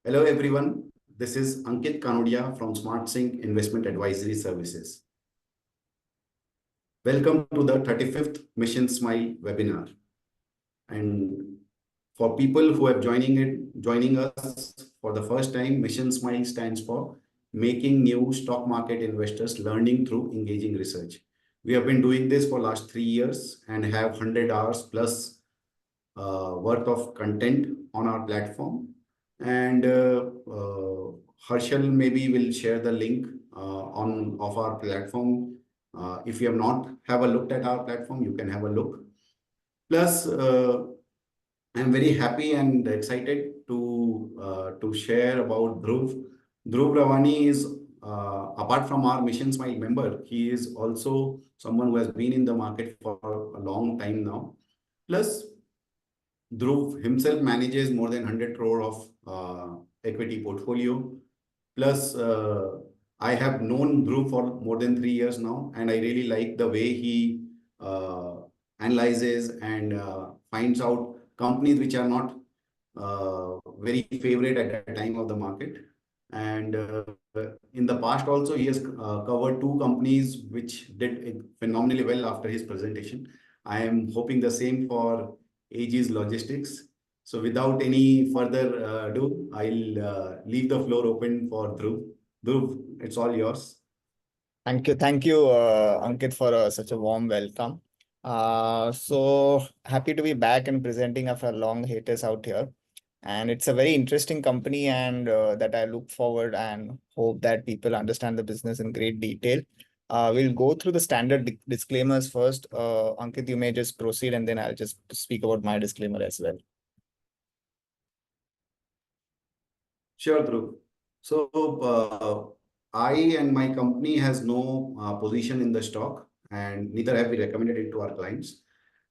Hello everyone, this is Ankit Kanodia from SmartSync Investment Advisory Services. Welcome to the 35th Mission Smile webinar. And for people who are joining us for the first time, Mission Smile stands for Making New Stock Market Investors Learning Through Engaging Research. We have been doing this for last 3 years and have 100 hours plus worth of content on our platform. And Harshal maybe will share the link of our platform. If you have not looked at our platform, you can have a look. Plus, I'm very happy and excited to share about Dhruv. Dhruv Ravani is apart from our Mission Smile member, he is also someone who has been in the market for a long time now. Plus, Dhruv himself manages more than 100 crore of equity portfolio. Plus, I have known Dhruv for more than 3 years now, and I really like the way he analyzes and finds out companies which are not very favorite at the time of the market. And in the past also, he has covered 2 companies which did phenomenally well after his presentation. I am hoping the same for Aegis Logistics. So without any further ado, I'll leave the floor open for Dhruv. Dhruv, it's all yours. Thank you, Ankit, for such a warm welcome. So happy to be back and presenting after a long hiatus out here. And it's a very interesting company and that I look forward and hope that people understand the business in great detail. We'll go through the standard disclaimers first. Ankit, you may just proceed and then I'll just speak about my disclaimer as well. Sure, Dhruv. So I and my company has no position in the stock, and neither have we recommended it to our clients.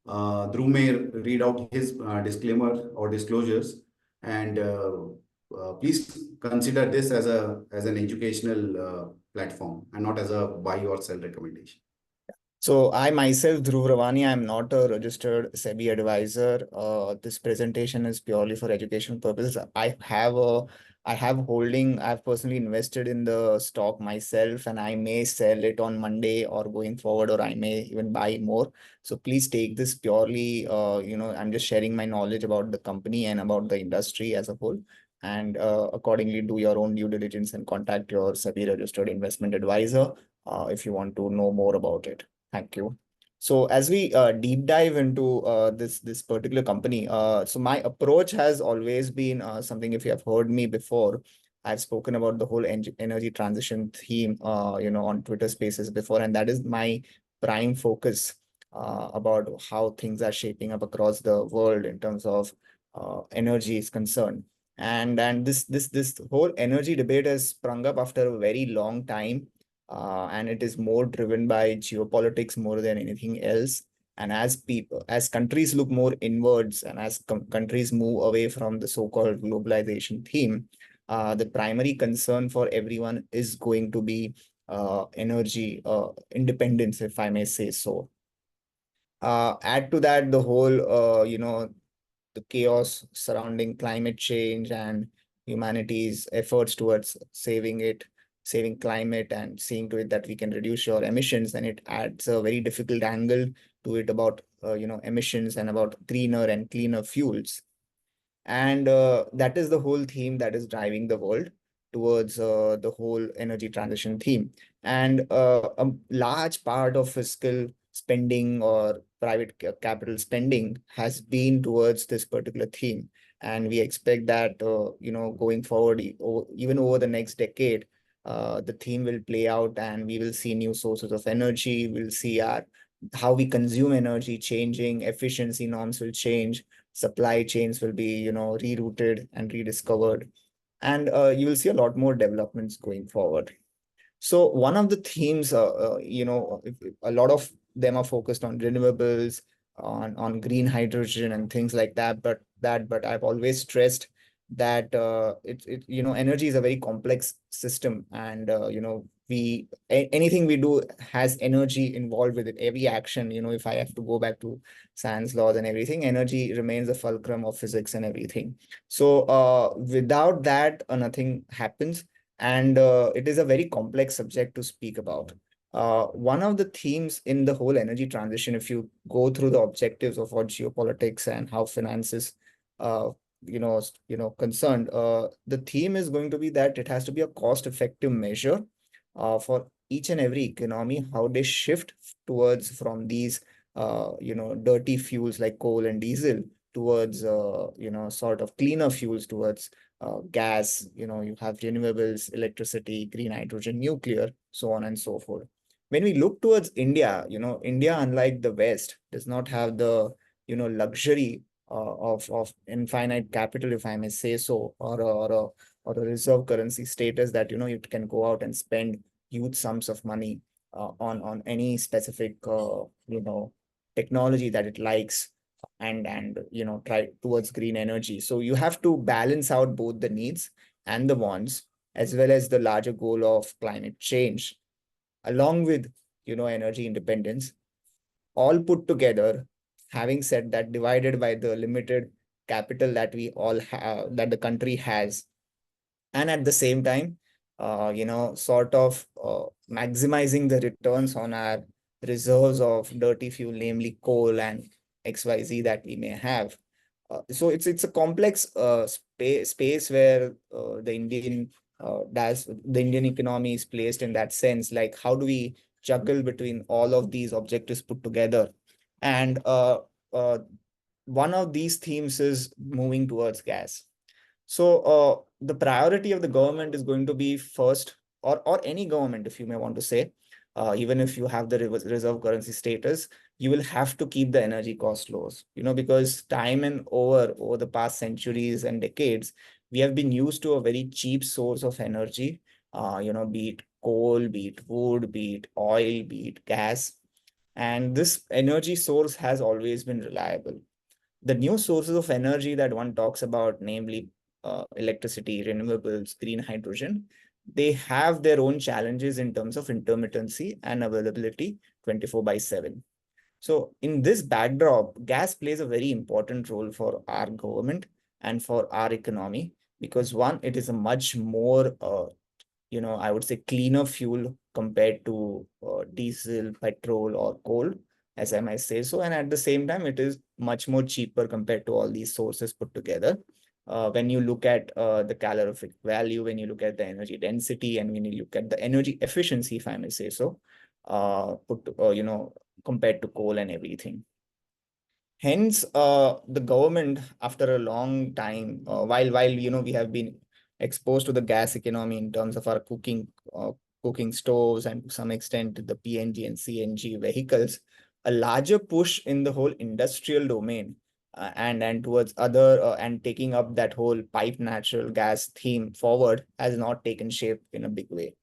Dhruv may read out his disclaimer or disclosures, and please consider this as an educational platform and not as a buy or sell recommendation. So I myself, Dhruv Ravani, I'm not a registered SEBI advisor. This presentation is purely for educational purposes. I've personally invested in the stock myself, and I may sell it on Monday or going forward, or I may even buy more. So please take this purely, I'm just sharing my knowledge about the company and about the industry as a whole. And accordingly, do your own due diligence and contact your SEBI registered investment advisor if you want to know more about it. Thank you. So as we deep dive into this particular company, so my approach has always been something, if you have heard me before, I've spoken about the whole energy transition theme, on Twitter Spaces before, and that is my prime focus about how things are shaping up across the world in terms of energy is concerned. And this whole energy debate has sprung up after a very long time. And it is more driven by geopolitics more than anything else. And as countries look more inwards and as countries move away from the so-called globalization theme, the primary concern for everyone is going to be energy independence, if I may say so. Add to that the whole, the chaos surrounding climate change and humanity's efforts towards saving climate and seeing to it that we can reduce your emissions, and it adds a very difficult angle to it about emissions and about greener and cleaner fuels. And that is the whole theme that is driving the world towards the whole energy transition theme. And a large part of fiscal spending or private capital spending has been towards this particular theme. And we expect that, going forward, even over the next decade, the theme will play out and we will see new sources of energy. We'll see how we consume energy changing, efficiency norms will change, supply chains will be, rerouted and rediscovered. And you will see a lot more developments going forward. So one of the themes, a lot of them are focused on renewables, on green hydrogen and things like that. But I've always stressed that energy is a very complex system, and anything we do has energy involved with it. Every action, if I have to go back to science laws and everything, energy remains the fulcrum of physics and everything. So without that, nothing happens. And it is a very complex subject to speak about. One of the themes in the whole energy transition, if you go through the objectives of what geopolitics and how finance is, concerned, the theme is going to be that it has to be a cost-effective measure for each and every economy, how they shift towards from these, dirty fuels like coal and diesel towards, sort of cleaner fuels towards gas. You have renewables, electricity, green hydrogen, nuclear, so on and so forth. When we look towards India, India, unlike the West, does not have the, luxury of infinite capital, if I may say so, or a reserve currency status that, it can go out and spend huge sums of money on any specific, technology that it likes, and try towards green energy. So you have to balance out both the needs and the wants, as well as the larger goal of climate change, along with, energy independence, all put together. Having said that, divided by the limited capital that we all have, that the country has, and at the same time, sort of maximizing the returns on our reserves of dirty fuel, namely coal and XYZ that we may have. So it's a complex space where the Indian economy is placed in that sense. Like, how do we juggle between all of these objectives put together? And one of these themes is moving towards gas. So the priority of the government is going to be first, or any government, if you may want to say, even if you have the reserve currency status, you will have to keep the energy cost low. Because time and over the past centuries and decades, we have been used to a very cheap source of energy, be it coal, be it wood, be it oil, be it gas. And this energy source has always been reliable. The new sources of energy that one talks about, namely electricity, renewables, green hydrogen, they have their own challenges in terms of intermittency and availability 24/7. So in this backdrop, gas plays a very important role for our government and for our economy, because one, it is a much more, I would say, cleaner fuel compared to diesel, petrol, or coal, as I might say so. And at the same time, it is much more cheaper compared to all these sources put together. When you look at the calorific value, when you look at the energy density, and when you look at the energy efficiency, if I may say so, compared to coal and everything. Hence, the government, after a long time, while we have been exposed to the gas economy in terms of our cooking stoves, and to some extent the PNG and CNG vehicles, a larger push in the whole industrial domain, and towards other and taking up that whole pipe natural gas theme forward has not taken shape in a big way.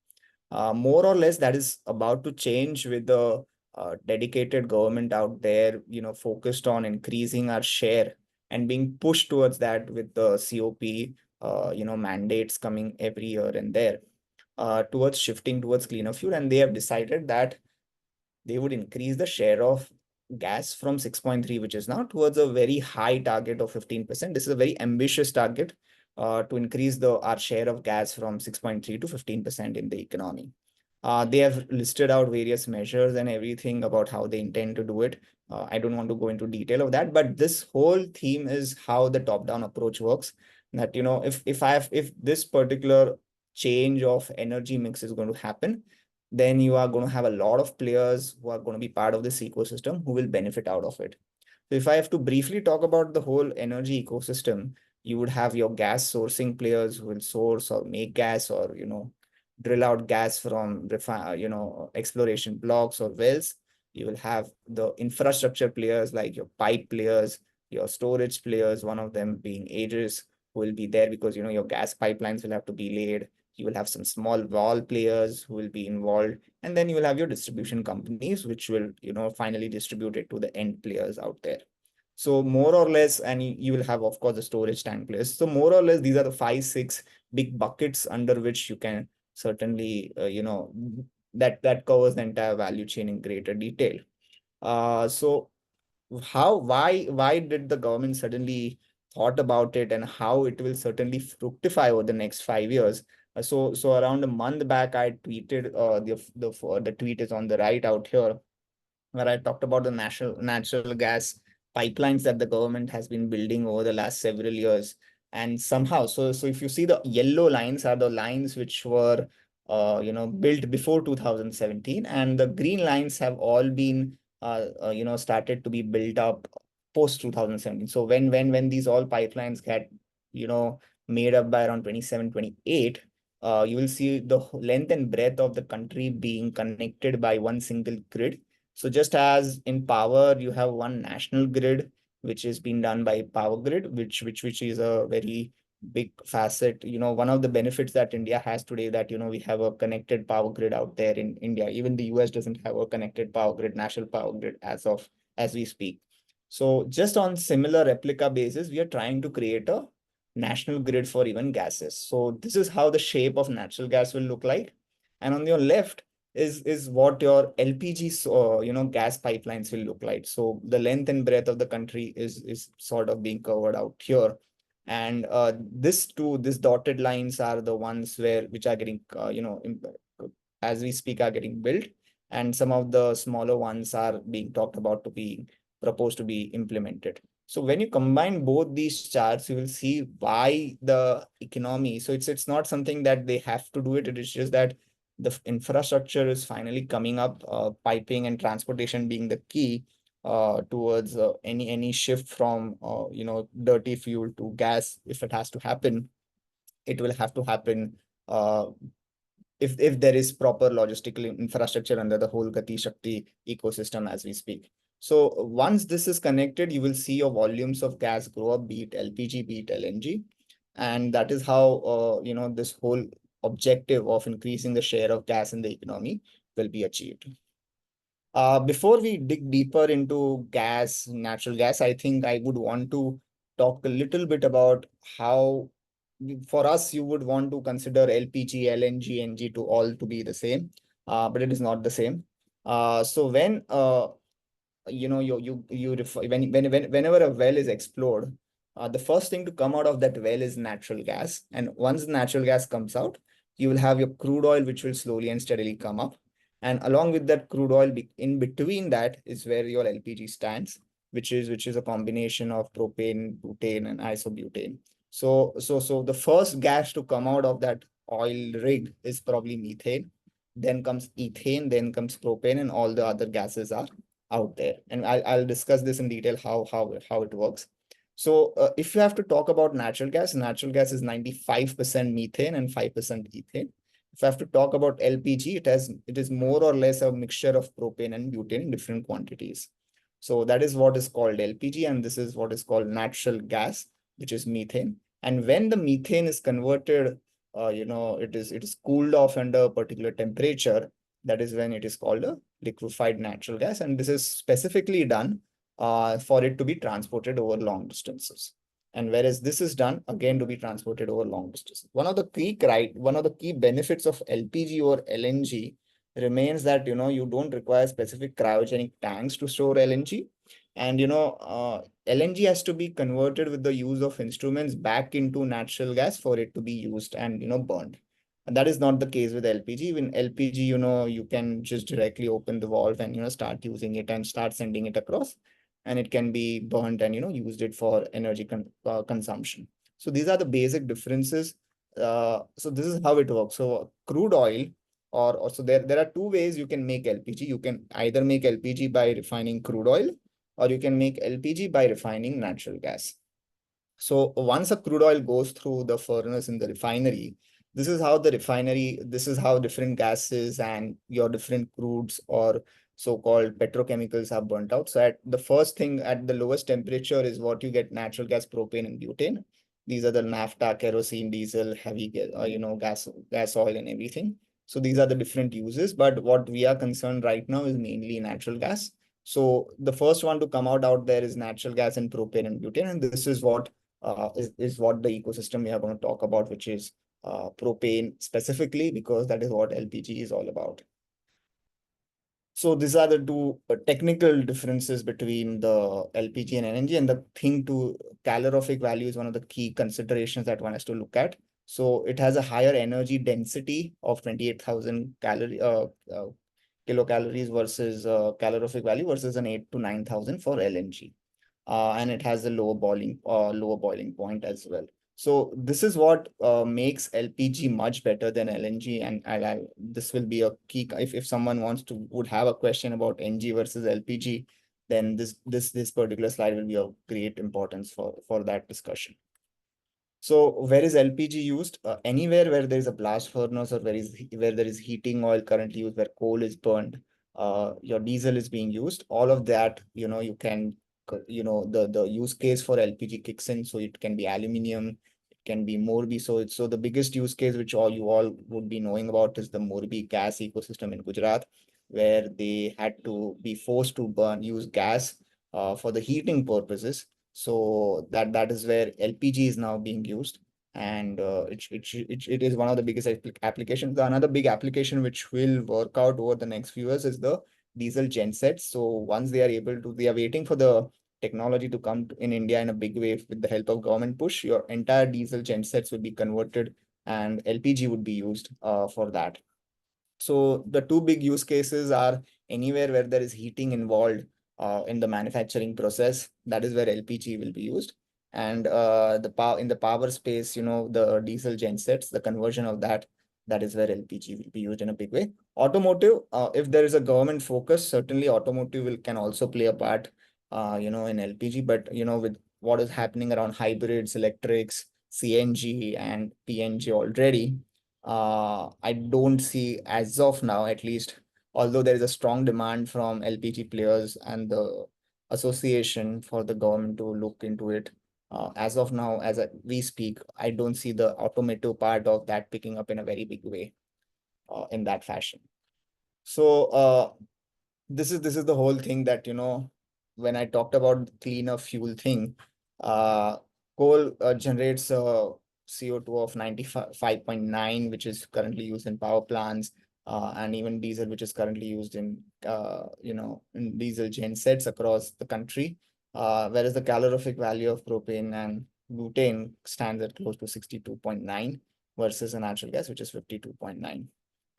More or less, that is about to change with the dedicated government out there, focused on increasing our share and being pushed towards that with the COP, mandates coming every year and there, towards shifting towards cleaner fuel. And they have decided that they would increase the share of gas from 6.3, which is now, towards a very high target of 15%. This is a very ambitious target to increase our share of gas from 6.3 to 15% in the economy. They have listed out various measures and everything about how they intend to do it. I don't want to go into detail of that, but this whole theme is how the top-down approach works. That, if this particular change of energy mix is going to happen, then you are going to have a lot of players who are going to be part of this ecosystem who will benefit out of it. So if I have to briefly talk about the whole energy ecosystem, you would have your gas sourcing players who will source or make gas, or, drill out gas from exploration blocks or wells. You will have the infrastructure players like your pipe players, your storage players, one of them being Aegis, who will be there because, your gas pipelines will have to be laid. You will have some small wall players who will be involved. And then you will have your distribution companies, which will, finally distribute it to the end players out there. So more or less, and you will have, of course, the storage tank players. So more or less, these are the 5, 6 big buckets under which you can certainly, that covers the entire value chain in greater detail. So why did the government suddenly thought about it, and how it will certainly fructify over the next 5 years? So around a month back, I tweeted, the tweet is on the right out here, where I talked about the natural gas pipelines that the government has been building over the last several years. And somehow, so if you see, the yellow lines are the lines which were built before 2017, and the green lines have all been started to be built up post 2017. So when these all pipelines get you know made up by around 27, 28, you will see the length and breadth of the country being connected by one single grid. So just as in power, you have one national grid, which is being done by Power Grid, which is a very big facet. One of the benefits that India has today, that we have a connected power grid out there in India. Even the US doesn't have a connected power grid, national power grid, as we speak. So just on similar replica basis, we are trying to create a national grid for even gases. So this is how the shape of natural gas will look like. And on your left is what your LPG gas pipelines will look like. So the length and breadth of the country is sort of being covered out here. And these dotted lines are the ones which are getting as we speak, are getting built, and some of the smaller ones are being talked about to be proposed to be implemented. So when you combine both these charts, you will see why the economy. So it's not something that they have to do it. It is just that the infrastructure is finally coming up, piping and transportation being the key towards any shift from dirty fuel to gas. If it has to happen, it will have to happen uh, if there is proper logistical infrastructure under the whole Gati Shakti ecosystem as we speak. So once this is connected, you will see your volumes of gas grow up, be it LPG, be it LNG. And that is how this whole objective of increasing the share of gas in the economy will be achieved. Before we dig deeper into natural gas, I think I would want to talk a little bit about how, for us, you would want to consider LPG, LNG, NG to all to be the same, but it is not the same. So when whenever a well is explored, the first thing to come out of that well is natural gas. And once the natural gas comes out, you will have your crude oil, which will slowly and steadily come up. And along with that crude oil, in between that is where your LPG stands, which is a combination of propane, butane, and isobutane. So the first gas to come out of that oil rig is probably methane. Then comes ethane, then comes propane, and all the other gases are out there. And I'll discuss this in detail how it works. So if you have to talk about natural gas is 95% methane and 5% ethane. If I have to talk about LPG, it is more or less a mixture of propane and butane in different quantities. So that is what is called LPG, and this is what is called natural gas, which is methane. And when the methane is converted, it is cooled off under a particular temperature. That is when it is called a liquefied natural gas, and this is specifically done for it to be transported over long distances. And whereas this is done again to be transported over long distances. One of the key benefits of LPG or LNG remains that you don't require specific cryogenic tanks to store LNG. And LNG has to be converted with the use of instruments back into natural gas for it to be used and burned. And that is not the case with LPG. In LPG, you can just directly open the valve and start using it and start sending it across, and it can be burnt and used it for energy consumption. So these are the basic differences. So this is how it works. So crude oil, or so there are two ways you can make LPG. You can either make LPG by refining crude oil, or you can make LPG by refining natural gas. So once a crude oil goes through the furnace in the refinery, this is how different gases and your different crudes or so-called petrochemicals are burnt out. So at the first thing, at the lowest temperature, is what you get: natural gas, propane, and butane. These are the naphtha, kerosene, diesel, heavy gas oil, and everything. So these are the different uses. But what we are concerned right now is mainly natural gas. So the first one to come out there is natural gas and propane and butane, and this is what is what the ecosystem we are going to talk about, which is propane specifically, because that is what LPG is all about. So these are the two technical differences between the LPG and LNG, and the thing to calorific value is one of the key considerations that one has to look at. So it has a higher energy density of 28,000 kilocalories versus calorific value versus an 8 to 9,000 for LNG. And it has a lower boiling point as well. So this is what makes LPG much better than LNG, and this will be a key. If someone would have a question about NG versus LPG, then this particular slide will be of great importance for that discussion. So where is LPG used? Anywhere where there is a blast furnace, or where there is heating oil currently used, where coal is burned, your diesel is being used. All of that, you can, the use case for LPG kicks in. So it can be aluminum, it can be Morbi. So the biggest use case which you all would be knowing about is the Morbi gas ecosystem in Gujarat, where they had to be forced to use gas for the heating purposes. So that is where LPG is now being used, and it is one of the biggest applications. Another big application which will work out over the next few years is the diesel gensets. So once they are waiting for the technology to come in India in a big way with the help of government push. Your entire diesel gensets will be converted, and LPG would be used for that. So the two big use cases are anywhere where there is heating involved in the manufacturing process. That is where LPG will be used. And in the power space, the diesel gensets, the conversion of that is where LPG will be used in a big way. Automotive, if there is a government focus, certainly automotive can also play a part, in LPG. But with what is happening around hybrids, electrics, CNG and PNG already, I don't see, as of now at least, although there is a strong demand from LPG players and the association for the government to look into it. As of now, we speak, I don't see the automotive part of that picking up in a very big way in that fashion. So this is the whole thing that, when I talked about the cleaner fuel thing, coal generates CO2 of 95.9, which is currently used in power plants, and even diesel, which is currently used in in diesel gen sets across the country. Whereas the calorific value of propane and butane stands at close to 62.9 versus a natural gas, which is 52.9.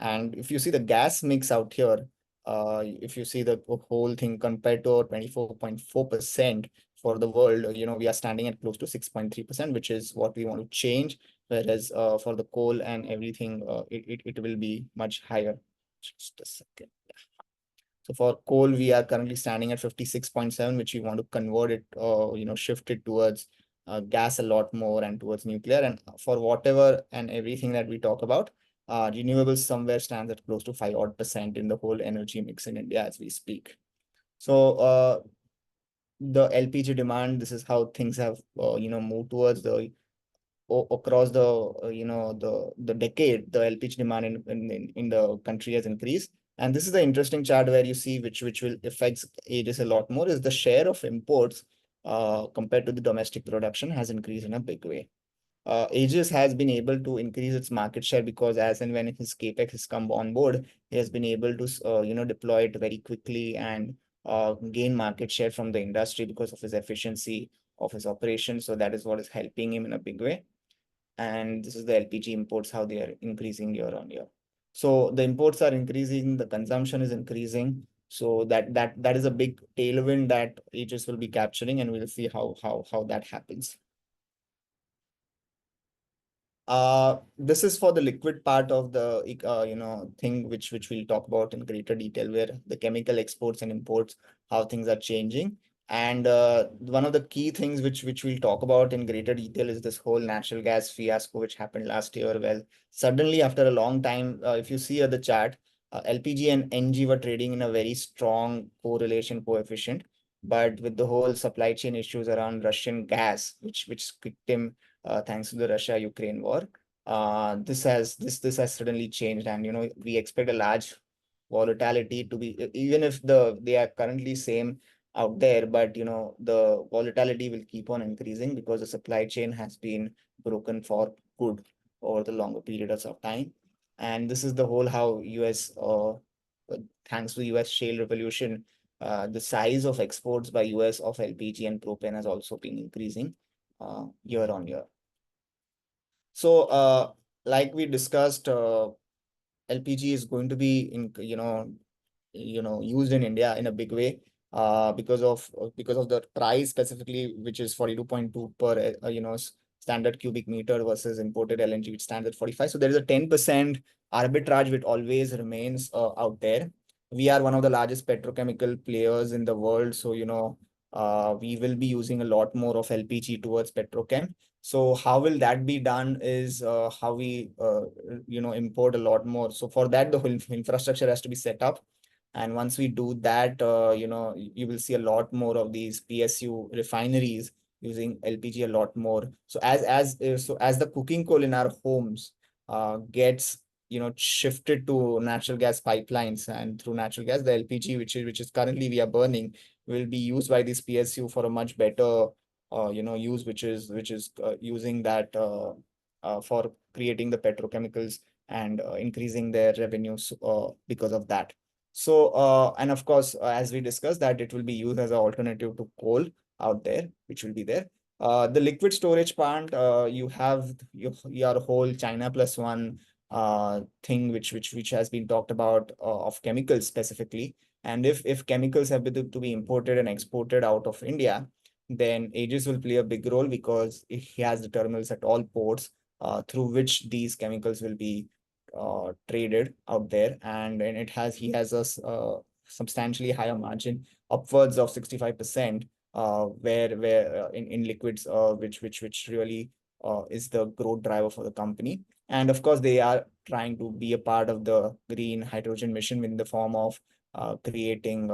And if you see the gas mix out here, if you see the whole thing compared to 24.4% for the world, we are standing at close to 6.3%, which is what we want to change. Whereas for the coal and everything, it will be much higher. Just a second. So for coal, we are currently standing at 56.7, which we want to convert it, shift it towards gas a lot more and towards nuclear. And for whatever and everything that we talk about, renewables somewhere stands at close to 5% in the whole energy mix in India as we speak. So the LPG demand, this is how things have moved towards across the decade. The LPG demand in the country has increased. And this is the interesting chart where you see which will affect Aegis a lot more, is the share of imports compared to the domestic production has increased in a big way. Aegis has been able to increase its market share because as and when his capex has come on board, he has been able to deploy it very quickly and gain market share from the industry because of his efficiency of his operations. So that is what is helping him in a big way. And this is the LPG imports, how they are increasing year on year. So the imports are increasing, the consumption is increasing. So that is a big tailwind that Aegis will be capturing, and we'll see how that happens. This is for the liquid part of the thing which we'll talk about in greater detail, where the chemical exports and imports, how things are changing. And one of the key things which we'll talk about in greater detail is this whole natural gas fiasco which happened last year. Well, suddenly after a long time, if you see at the chart, LPG and NG were trading in a very strong correlation coefficient. But with the whole supply chain issues around Russian gas, which kicked him thanks to the Russia-Ukraine war. This has suddenly changed, and we expect a large volatility to be, even if they are currently same out there, but the volatility will keep on increasing because the supply chain has been broken for good over the longer periods of time. And this is the whole how US, thanks to US shale revolution, the size of exports by US of LPG and propane has also been increasing year on year. So, like we discussed, LPG is going to be used in India in a big way, because of the price specifically, which is 42.2 per standard cubic meter versus imported LNG, which stands at 45. So there is a 10% arbitrage which always remains out there. We are one of the largest petrochemical players in the world, so we will be using a lot more of LPG towards petrochem. So how will that be done is how we import a lot more. So for that, the whole infrastructure has to be set up. And once we do that, you will see a lot more of these PSU refineries using LPG a lot more. So as the cooking coal in our homes gets shifted to natural gas pipelines, and through natural gas, the LPG which is currently we are burning will be used by this PSU for a much better use, which is using that for creating the petrochemicals and increasing their revenues because of that. So, and of course, as we discussed, that it will be used as an alternative to coal out there, which will be there. The liquid storage plant, you have your whole China plus one thing, which has been talked about of chemicals specifically. And if chemicals have to be imported and exported out of India, then Aegis will play a big role because he has the terminals at all ports through which these chemicals will be traded out there, and he has a substantially higher margin, upwards of 65%, where in liquids, which really is the growth driver for the company. And of course, they are trying to be a part of the green hydrogen mission in the form of creating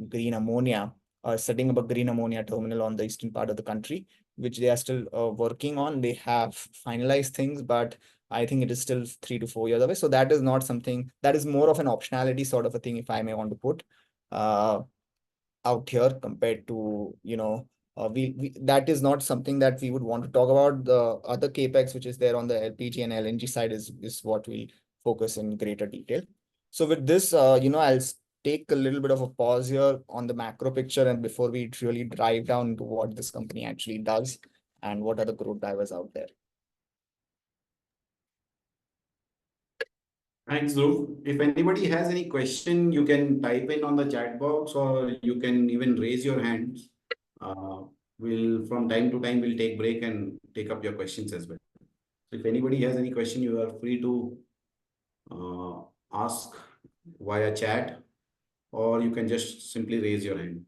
green ammonia, or setting up a green ammonia terminal on the eastern part of the country, which they are still working on. They have finalized things, but I think it is still 3 to 4 years away. So that is not something, that is more of an optionality sort of a thing, if I may want to put out here, compared to, we that is not something that we would want to talk about. The other capex which is there on the LPG and LNG side is what we'll focus in greater detail. So with this, I'll take a little bit of a pause here on the macro picture, and before we really dive down into what this company actually does and what are the growth drivers out there. Thanks, Dhruv. If anybody has any question, you can type in on the chat box, or you can even raise your hands. We'll from time to time we'll take break and take up your questions as well. So if anybody has any question, you are free to ask via chat, or you can just simply raise your hand.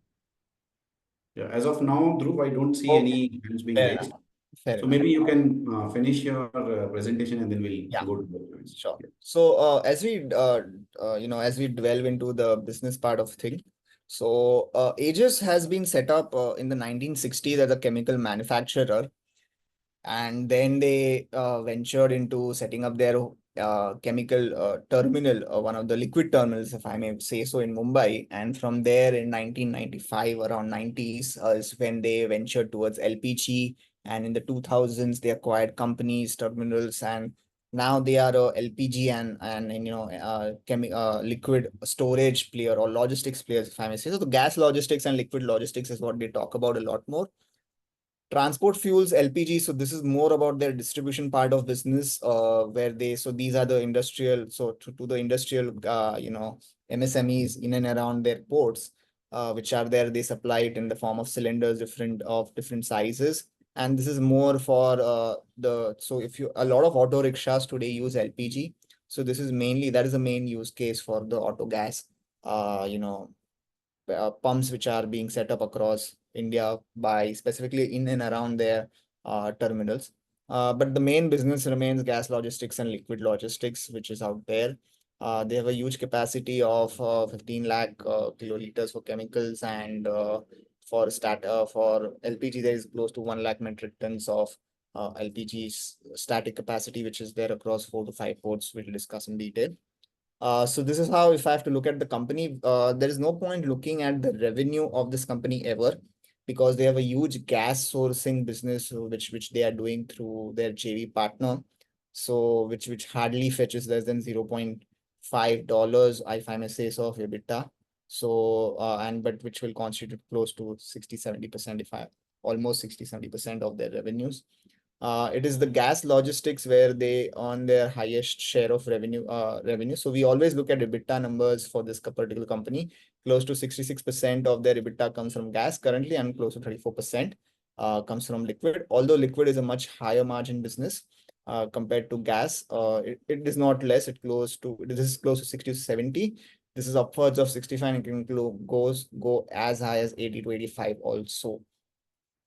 Yeah, as of now, Dhruv, I don't see Okay, any hands being fair raised. enough. Fair So enough. maybe you can finish your presentation and then we'll Yeah. go to the points. Sure. Yeah. So as we delve into the business part of thing, so Aegis has been set up in the 1960s as a chemical manufacturer, and then they ventured into setting up their chemical terminal, one of the liquid terminals, if I may say so, in Mumbai. And from there, in 1995, around 90s, is when they ventured towards LPG. And in the 2000s, they acquired companies, terminals, and now they are a LPG and liquid storage player or logistics players, if I may say so. The gas logistics and liquid logistics is what they talk about a lot more. Transport fuels, LPG, so this is more about their distribution part of business, so these are the industrial, so to the industrial, MSMEs in and around their ports, which are there. They supply it in the form of cylinders, different sizes. And this is more for so if you, a lot of auto rickshaws today use LPG. So that is the main use case for the auto gas, pumps which are being set up across India by specifically in and around their terminals. But the main business remains gas logistics and liquid logistics, which is out there. They have a huge capacity of 15 lakh kiloliters for chemicals, and for LPG, there is close to 1 lakh metric tons of LPG static capacity, which is there across 4 to 5 ports. We'll discuss in detail. So this is how, if I have to look at the company, there is no point looking at the revenue of this company ever, because they have a huge gas sourcing business, which they are doing through their JV partner. So which hardly fetches less than $0.5, if I may say so, of EBITDA. So but which will constitute close to 60-70%, if I almost 60-70% of their revenues. It is the gas logistics where they earn their highest share of revenue. So we always look at EBITDA numbers for this particular company. Close to 66% of their EBITDA comes from gas currently, and close to 34% comes from liquid. Although liquid is a much higher margin business compared to gas, it is not less. This is close to 60 to 70. This is upwards of 65, and can go as high as 80 to 85 also.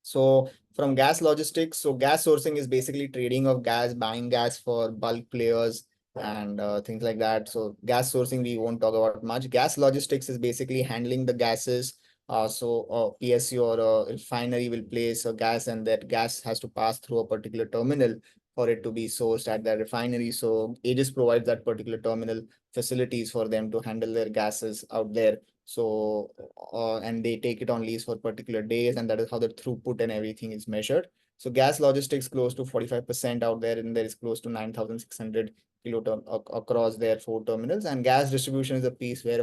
So from gas logistics, so gas sourcing is basically trading of gas, buying gas for bulk players and things like that. So gas sourcing, we won't talk about much. Gas logistics is basically handling the gases. So PSU or a refinery will place a gas, and that gas has to pass through a particular terminal for it to be sourced at that refinery. So Aegis provides that particular terminal facilities for them to handle their gases out there. So and they take it on lease for particular days, and that is how the throughput and everything is measured. So gas logistics close to 45% out there, and there is close to 9,600 kiloton across their 4 terminals. And gas distribution is a piece where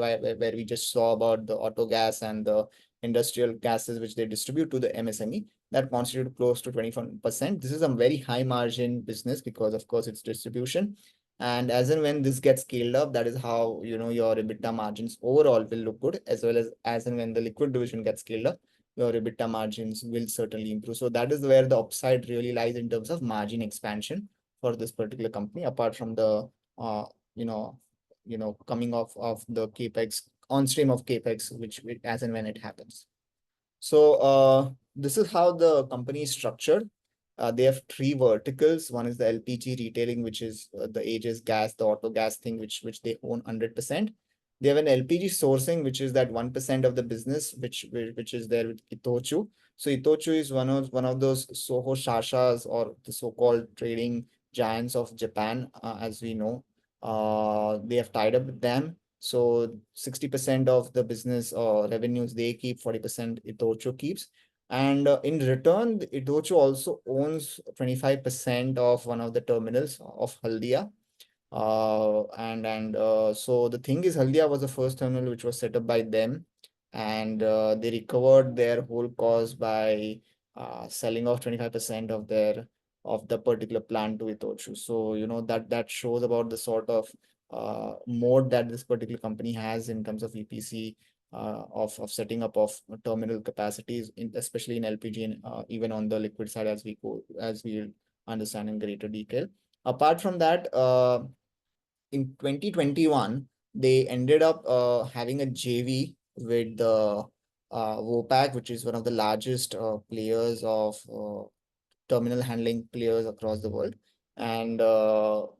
we just saw about the auto gas and the industrial gases which they distribute to the MSME, that constitute close to 21%. This is a very high margin business because of course it's distribution. And as and when this gets scaled up, that is how your EBITDA margins overall will look good, as and when the liquid division gets scaled up, your EBITDA margins will certainly improve. So that is where the upside really lies in terms of margin expansion for this particular company, apart from the coming off of the capex on stream of capex, which as and when it happens. So this is how the company is structured. They have 3 verticals. One is the LPG retailing, which is the Aegis gas, the auto gas thing, which they own 100%. They have an LPG sourcing, which is that 1% of the business, which is there with Itochu. So Itochu is one of those Soho Shashas, or the so-called trading giants of Japan, as we know. They have tied up with them. So 60% of the business revenues they keep, 40% Itochu keeps. And in return, Itochu also owns 25% of one of the terminals of Haldia. So the thing is, Haldia was the first terminal which was set up by them, and they recovered their whole cost by selling off 25% of the particular plant to Itochu. So that shows about the sort of mode that this particular company has in terms of EPC, of setting up of terminal capacities, especially in LPG, and even on the liquid side, as we understand in greater detail. Apart from that, in 2021, they ended up having a JV with the Vopak, which is one of the largest players of terminal handling players across the world. And all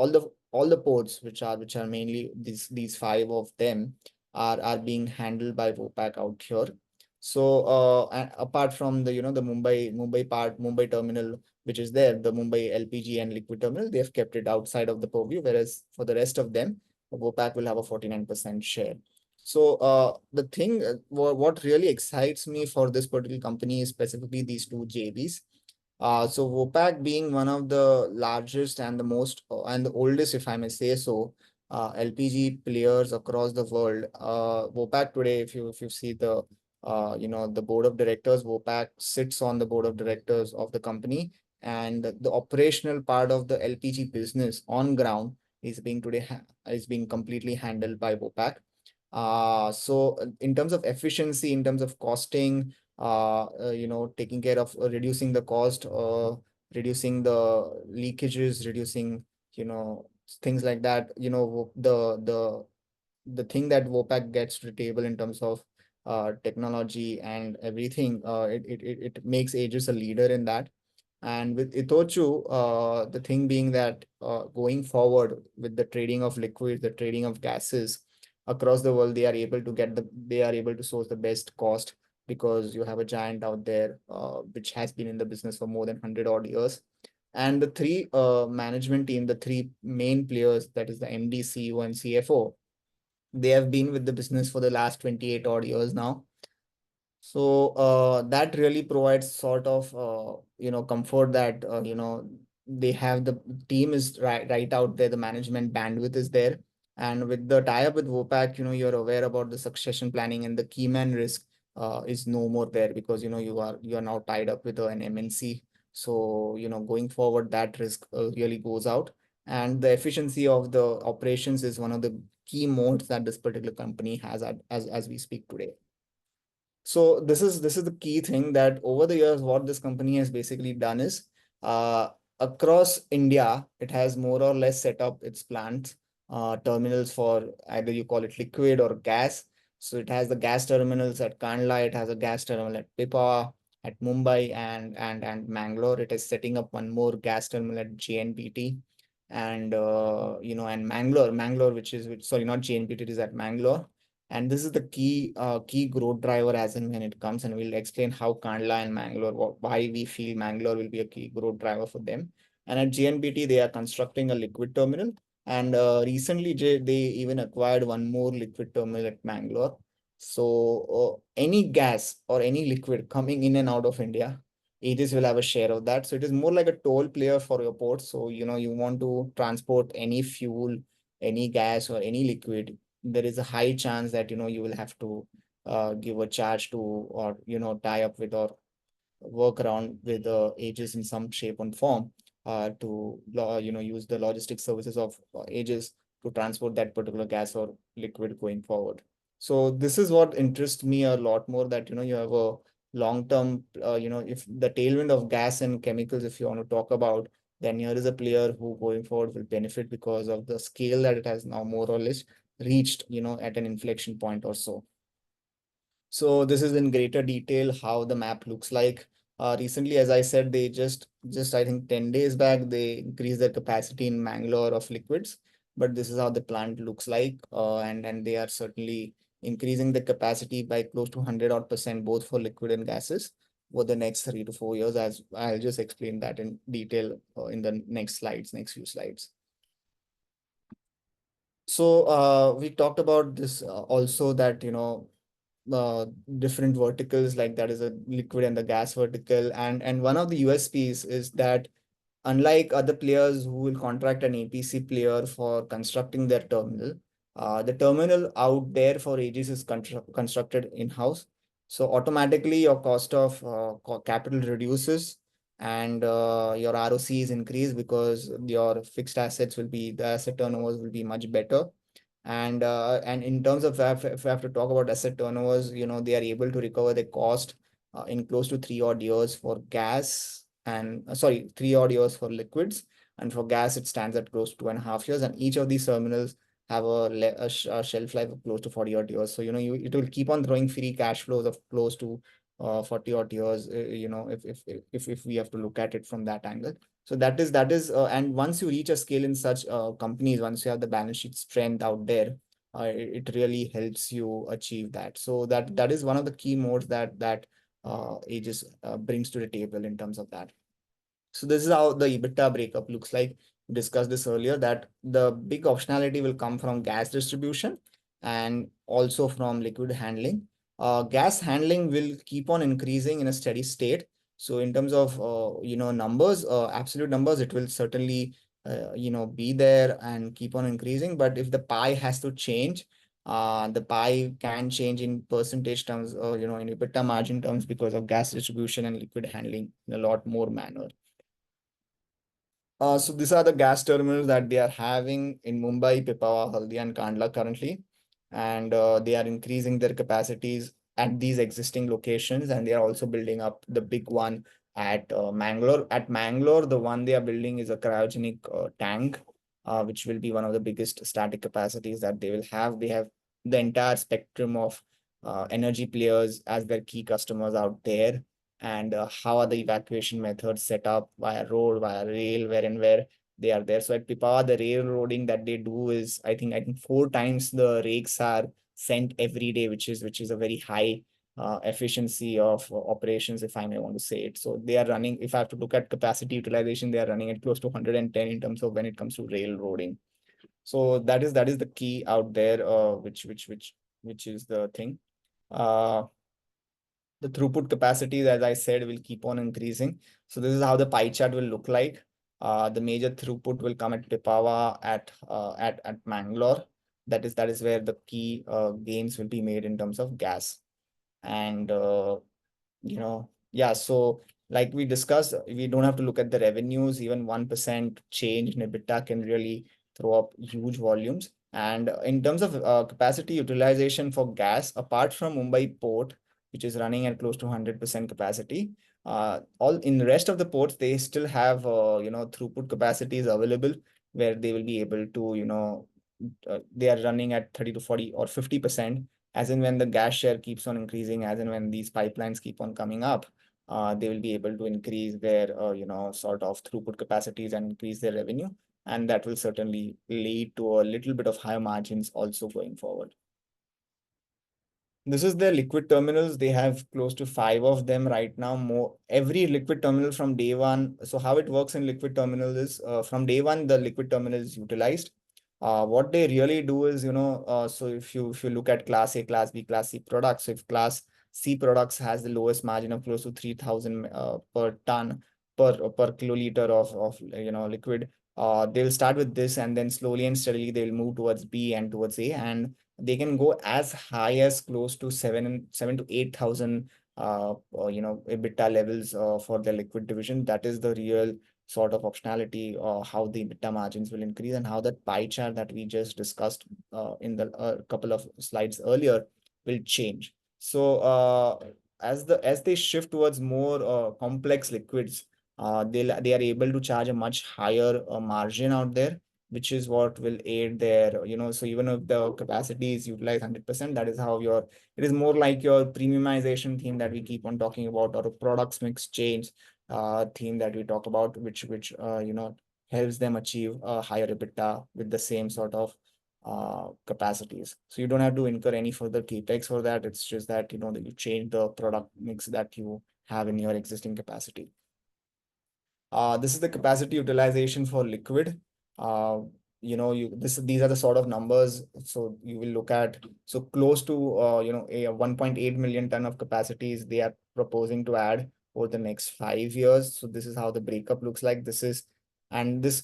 the ports, which are mainly these 5 of them, are being handled by Vopak out here. So and apart from the the Mumbai terminal, which is there, the Mumbai LPG and liquid terminal, they have kept it outside of the purview, whereas for the rest of them, Vopak will have a 49% share. So the thing, what really excites me for this particular company is specifically these 2 JVs. So Vopak being one of the largest and the most and the oldest, if I may say so, LPG players across the world. Vopak today, if you see the the board of directors, Vopak sits on the board of directors of the company, and the operational part of the LPG business on ground is being completely handled by Vopak. So in terms of efficiency, in terms of costing, taking care of reducing the cost, reducing the leakages, reducing, things like that. The thing that Vopak gets to the table in terms of technology and everything, it makes Aegis a leader in that. And with Itochu, the thing being that going forward with the trading of liquids, the trading of gases across the world, they are able to source the best cost, because you have a giant out there which has been in the business for more than 100 odd years. And the 3 main players, that is the MD, CEO, and CFO, they have been with the business for the last 28 odd years now. So that really provides sort of comfort that they have the team is right out there. The management bandwidth is there. And with the tie-up with Vopak, you're aware about the succession planning, and the key man risk is no more there, because you are now tied up with an MNC. So going forward, that risk really goes out, and the efficiency of the operations is one of the key modes that this particular company has as we speak today. So this is the key thing, that over the years, what this company has basically done is, uh, across India, it has more or less set up its plants, terminals for either you call it liquid or gas. So it has the gas terminals at Kandla, it has a gas terminal at Pipavav, at Mumbai, and Mangalore. It is setting up one more gas terminal at JNPT, and Mangalore, sorry, not JNPT, it is at Mangalore. And this is the key growth driver as and when it comes, and we'll explain how Kandla and Mangalore, why we feel Mangalore will be a key growth driver for them. And at JNPT, they are constructing a liquid terminal, and recently they even acquired one more liquid terminal at Mangalore. So any gas or any liquid coming in and out of India, Aegis will have a share of that. So it is more like a toll player for your port. So you want to transport any fuel, any gas, or any liquid, there is a high chance that you will have to give a charge to, or tie up with, or work around with Aegis in some shape and form, to use the logistic services of Aegis to transport that particular gas or liquid going forward. So this is what interests me a lot more, that you have a long term, if the tailwind of gas and chemicals, if you want to talk about, then here is a player who going forward will benefit because of the scale that it has now more or less reached, at an inflection point or so. So this is in greater detail how the map looks like. Recently, as I said, they just I think 10 days back, they increased their capacity in Mangalore of liquids, but this is how the plant looks like. And they are certainly increasing the capacity by close to 100% both for liquid and gases for the next 3 to 4 years, as I'll just explain that in detail in the next few slides. So we talked about this also, that different verticals, like that is a liquid and the gas vertical, and one of the USPs is that, unlike other players who will contract an APC player for constructing their terminal, the terminal out there for Aegis is constructed in-house. So automatically your cost of capital reduces, and your ROC is increased, because your fixed assets the asset turnovers will be much better. And in terms of, if we have to talk about asset turnovers, they are able to recover the cost in close to 3 odd years for gas, and 3 odd years for liquids, and for gas it stands at close to 2.5 years. And each of these terminals have a shelf life of close to 40 odd years. So it will keep on throwing free cash flows of close to 40 odd years. If we have to look at it from that angle. So and once you reach a scale in such companies, once you have the balance sheet strength out there, it really helps you achieve that. So that is one of the key modes that Aegis brings to the table in terms of that. So this is how the EBITDA breakup looks like. We discussed this earlier, that the big optionality will come from gas distribution and also from liquid handling. Gas handling will keep on increasing in a steady state. So in terms of numbers, absolute numbers, it will certainly be there and keep on increasing. But if the pie has to change, the pie can change in percentage terms, in EBITDA margin terms, because of gas distribution and liquid handling in a lot more manner. So these are the gas terminals that they are having in Mumbai, Pipavav, Haldia, and Kandla currently. And they are increasing their capacities at these existing locations, and they are also building up the big one at Mangalore. At Mangalore, the one they are building is a cryogenic tank, which will be one of the biggest static capacities that they will have. They have the entire spectrum of energy players as their key customers out there. And how are the evacuation methods set up, via road, via rail, where and where they are there. So at Pipavav, the railroading that they do is, I think 4 times the rakes are sent every day, which is a very high efficiency of operations, if I may want to say it. So they are running, if I have to look at capacity utilization, they are running at close to 110 in terms of when it comes to railroading. So that is the key out there, which is the thing. The throughput capacity, as I said, will keep on increasing. So this is how the pie chart will look like. The major throughput will come at Pipavav at Mangalore. That is where the key gains will be made in terms of gas. And yeah, so like we discussed, we don't have to look at the revenues. Even 1% change in EBITDA can really throw up huge volumes. And in terms of capacity utilization for gas, apart from Mumbai port, which is running at close to 100% capacity, all in the rest of the ports, they still have throughput capacities available, where they will be able to, they are running at 30 to 40 or 50%, as in when the gas share keeps on increasing, as in when these pipelines keep on coming up, they will be able to increase their, sort of throughput capacities and increase their revenue. And that will certainly lead to a little bit of higher margins also going forward. This is the liquid terminals. They have close to 5 of them right now. More every liquid terminal from day one. So how it works in liquid terminal is, from day one, the liquid terminal is utilized. What they really do is, so if you look at Class A, Class B, Class C products, if Class C products has the lowest margin of close to 3,000 per ton per kiloliter of liquid, they'll start with this, and then slowly and steadily they'll move towards B and towards A, and they can go as high as close to 7 to 8,000 EBITDA levels for the liquid division. That is the real sort of optionality, how the EBITDA margins will increase, and how that pie chart that we just discussed in the couple of slides earlier will change. So as they shift towards more complex liquids, they are able to charge a much higher margin out there, which is what will aid their, so even if the capacity is utilized 100%, that is how it is more like your premiumization theme that we keep on talking about, or a products mix change theme that we talk about, which helps them achieve a higher EBITDA with the same sort of capacities. So you don't have to incur any further capex for that. It's just that, that you change the product mix that you have in your existing capacity. This is the capacity utilization for liquid. These are the sort of numbers. So you will look at, so close to a 1.8 million ton of capacities they are proposing to add over the next 5 years. So this is how the breakup looks like. This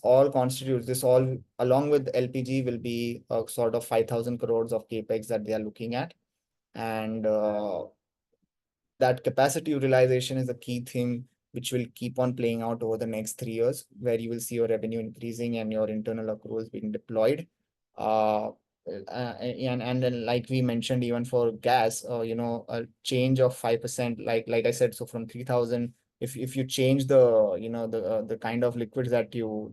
all constitutes, this all along with LPG will be a sort of 5,000 crores of capex that they are looking at. And that capacity utilization is a key thing which will keep on playing out over the next 3 years, where you will see your revenue increasing and your internal accruals being deployed. And then, like we mentioned, even for gas, a change of 5%, like I said, so from 3,000, if you change the kind of liquids that you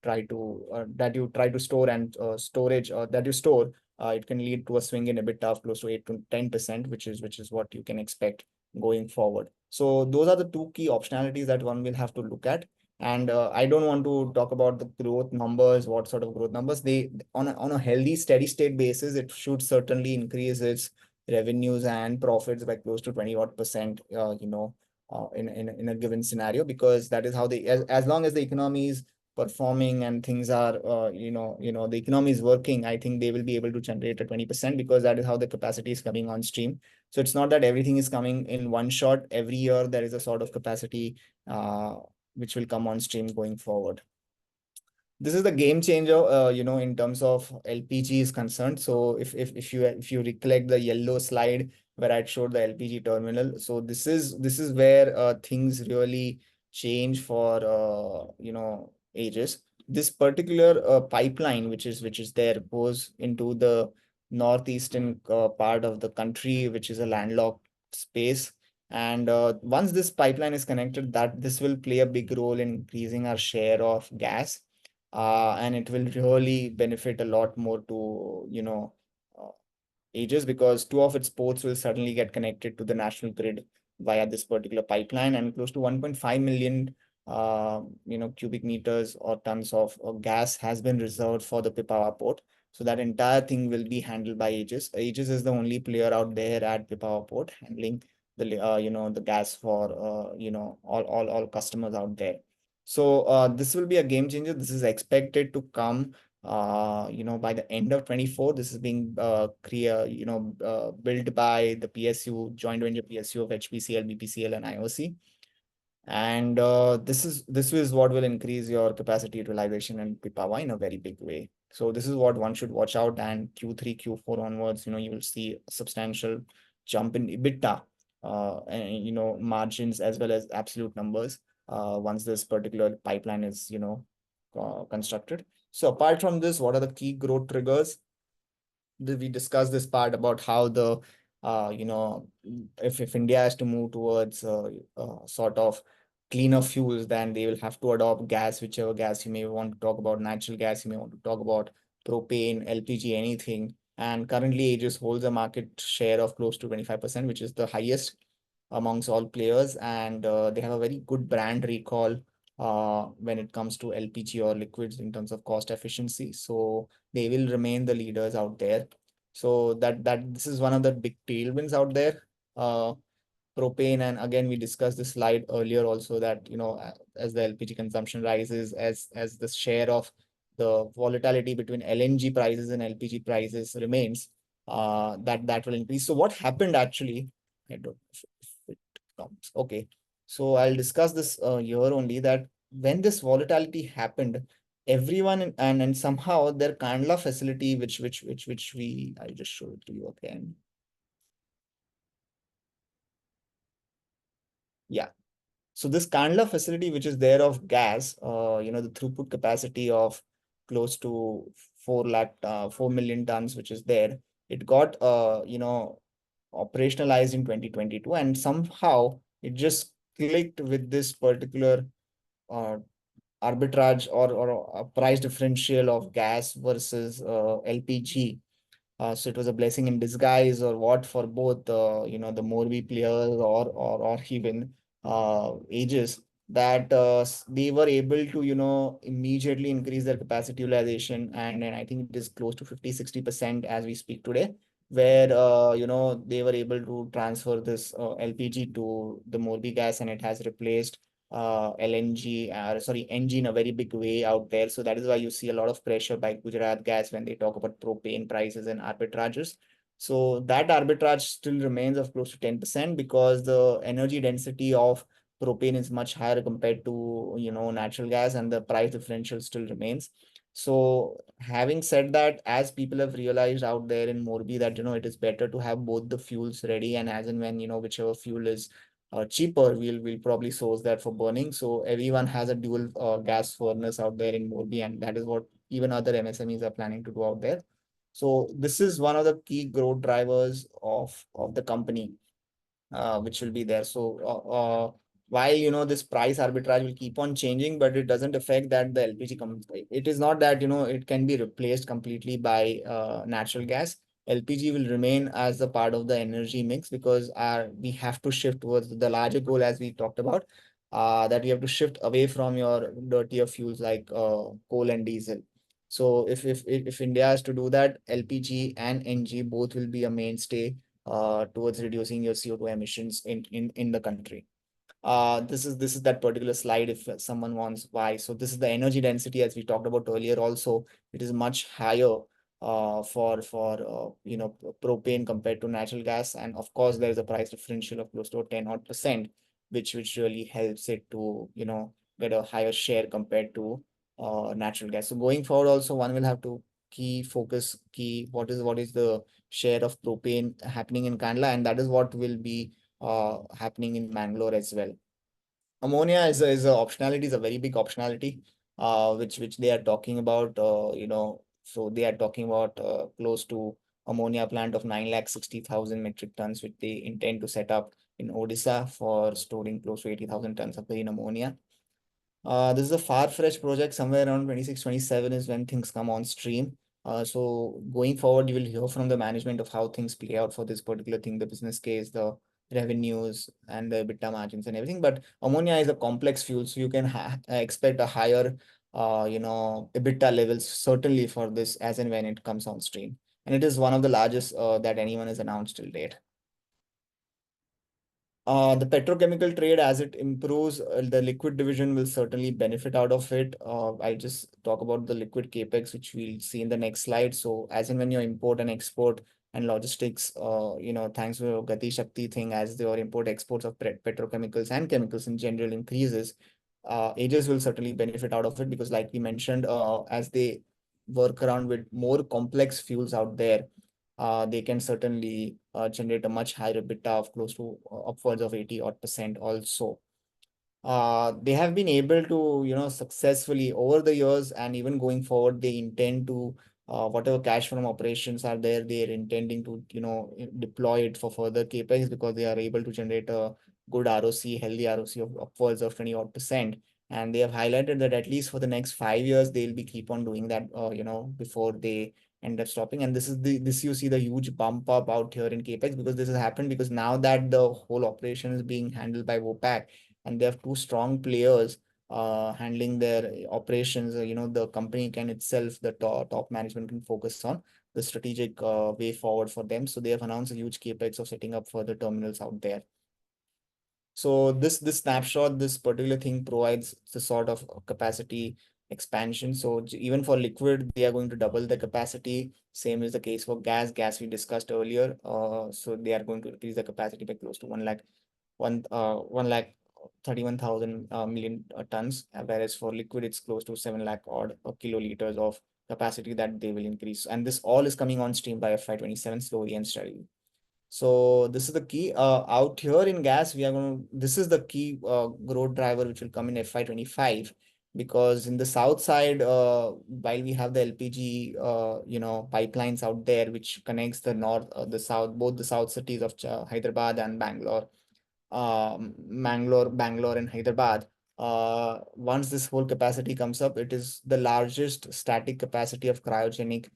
try to store and storage, that you store, it can lead to a swing in EBITDA of close to 8 to 10%, which is what you can expect going forward. So those are the two key optionalities that one will have to look at. And I don't want to talk about the growth numbers, what sort of growth numbers. They on a healthy, steady state basis, it should certainly increase its revenues and profits by close to 20 odd percent, in a given scenario, because that is how as long as the economy is performing and things are, the economy is working, I think they will be able to generate a 20%, because that is how the capacity is coming on stream. So it's not that everything is coming in one shot. Every year there is a sort of capacity which will come on stream going forward. This is the game changer, in terms of LPG is concerned. So if you recollect the yellow slide where I showed the LPG terminal, so this is where things really change for Aegis. This particular pipeline, which is there, goes into the northeastern part of the country, which is a landlocked space. And once this pipeline is connected, that this will play a big role in increasing our share of gas, and it will really benefit a lot more to Aegis, because two of its ports will suddenly get connected to the national grid via this particular pipeline, and close to 1.5 million cubic meters or tons of gas has been reserved for the Pipavav port. So that entire thing will be handled by Aegis. Aegis is the only player out there at Pipavav port handling the gas for all customers out there. So this will be a game changer. This is expected to come by the end of 24. This is being built by the PSU, joint venture PSU of HPCL, BPCL, and IOC. And this is what will increase your capacity utilization and Pipava in a very big way. So this is what one should watch out. And Q3, Q4 onwards, you will see a substantial jump in EBITDA, and margins as well as absolute numbers, once this particular pipeline is constructed. So apart from this, what are the key growth triggers? We discussed this part about how the if India has to move towards sort of cleaner fuels, then they will have to adopt gas, whichever gas you may want to talk about, natural gas, you may want to talk about propane, LPG, anything. And currently, Aegis holds a market share of close to 25%, which is the highest amongst all players, and they have a very good brand recall when it comes to LPG or liquids in terms of cost efficiency. So they will remain the leaders out there. So that this is one of the big tailwinds out there. Propane, and again we discussed this slide earlier also, that as the LPG consumption rises, as the share of the volatility between LNG prices and LPG prices remains, that will increase. So what happened actually? I don't know if it comes. Okay, so I'll discuss this here only, that when this volatility happened, everyone and somehow their Kandla facility, which we I just showed it to you again. Yeah. So this Kandla facility, which is there of gas, the throughput capacity of close to 4 million tons, which is there, it got operationalized in 2022, and somehow it just clicked with this particular uh, arbitrage, or a price differential of gas versus LPG. So it was a blessing in disguise, or what, for both the Morbi players, or even Aegis, that they were able to immediately increase their capacity utilization, and I think it is close to 50-60% as we speak today, where they were able to transfer this LPG to the Morbi gas, and it has replaced LNG, sorry, NG in a very big way out there. So that is why you see a lot of pressure by Gujarat Gas when they talk about propane prices and arbitrages. So that arbitrage still remains of close to 10%, because the energy density of propane is much higher compared to natural gas, and the price differential still remains. So having said that, as people have realized out there in Morbi that it is better to have both the fuels ready, and as and when whichever fuel is cheaper, we'll probably source that for burning. So everyone has a dual gas furnace out there in Morbi, and that is what even other MSMEs are planning to do out there. So this is one of the key growth drivers of the company, which will be there. So while this price arbitrage will keep on changing, but it doesn't affect that the LPG comes. It is not that it can be replaced completely by natural gas. LPG will remain as a part of the energy mix, because we have to shift towards the larger goal, as we talked about, that we have to shift away from your dirtier fuels like coal and diesel. So if India has to do that, LPG and NG both will be a mainstay towards reducing your CO2 emissions in the country. This is that particular slide if someone wants why. So this is the energy density, as we talked about earlier also. It is much higher for propane compared to natural gas, and of course there is a price differential of close to 10% which really helps it to get a higher share compared to natural gas. So going forward also, one will have to key what is the share of propane happening in Kandla, and that is what will be happening in Bangalore as well. Ammonia is a optionality, is a very big optionality, which they are talking about. So they are talking about close to ammonia plant of 960,000 metric tons, which they intend to set up in Odisha for storing close to 80,000 tons of green ammonia. This is a far-fetched project. Somewhere around 26-27 is when things come on stream. So going forward, you will hear from the management of how things play out for this particular thing, the business case, the revenues, and the EBITDA margins and everything. But ammonia is a complex fuel, so you can expect a higher, EBITDA levels certainly for this as and when it comes on stream. And it is one of the largest that anyone has announced till date. The petrochemical trade, as it improves, the liquid division will certainly benefit out of it. I'll just talk about the liquid capex, which we'll see in the next slide. So as and when you import and export and logistics, thanks to Gati Shakti thing, as your import exports of petrochemicals and chemicals in general increases, Aegis will certainly benefit out of it, because like we mentioned, as they work around with more complex fuels out there, they can certainly generate a much higher EBITDA of close to upwards of 80 odd percent also. They have been able to, successfully over the years, and even going forward, they intend to, whatever cash from operations are there, they are intending to, deploy it for further capex, because they are able to generate a good ROC, healthy ROC of upwards of 20 odd percent. And they have highlighted that at least for the next 5 years, they'll be keep on doing that, before they end up stopping. And this you see the huge bump up out here in capex, because this has happened because now that the whole operation is being handled by Vopak, and they have two strong players handling their operations, the company can itself, the top management can focus on the strategic way forward for them. So they have announced a huge capex of setting up further terminals out there. So this snapshot, this particular thing provides the sort of capacity expansion. So even for liquid, they are going to double the capacity. Same is the case for gas. Gas we discussed earlier. So they are going to increase the capacity by close to 1 lakh 31,000 million tons, whereas for liquid it's close to 7 lakh odd kiloliters of capacity that they will increase. And this all is coming on stream by FY27 slowly and steadily. So this is the key. Out here in gas, this is the key growth driver which will come in FY25, because in the south side, while we have the LPG, pipelines out there, which connects the north, the south, both the south cities of Hyderabad and Bangalore, Bangalore and Hyderabad. Once this whole capacity comes up, it is the largest static capacity of cryogenic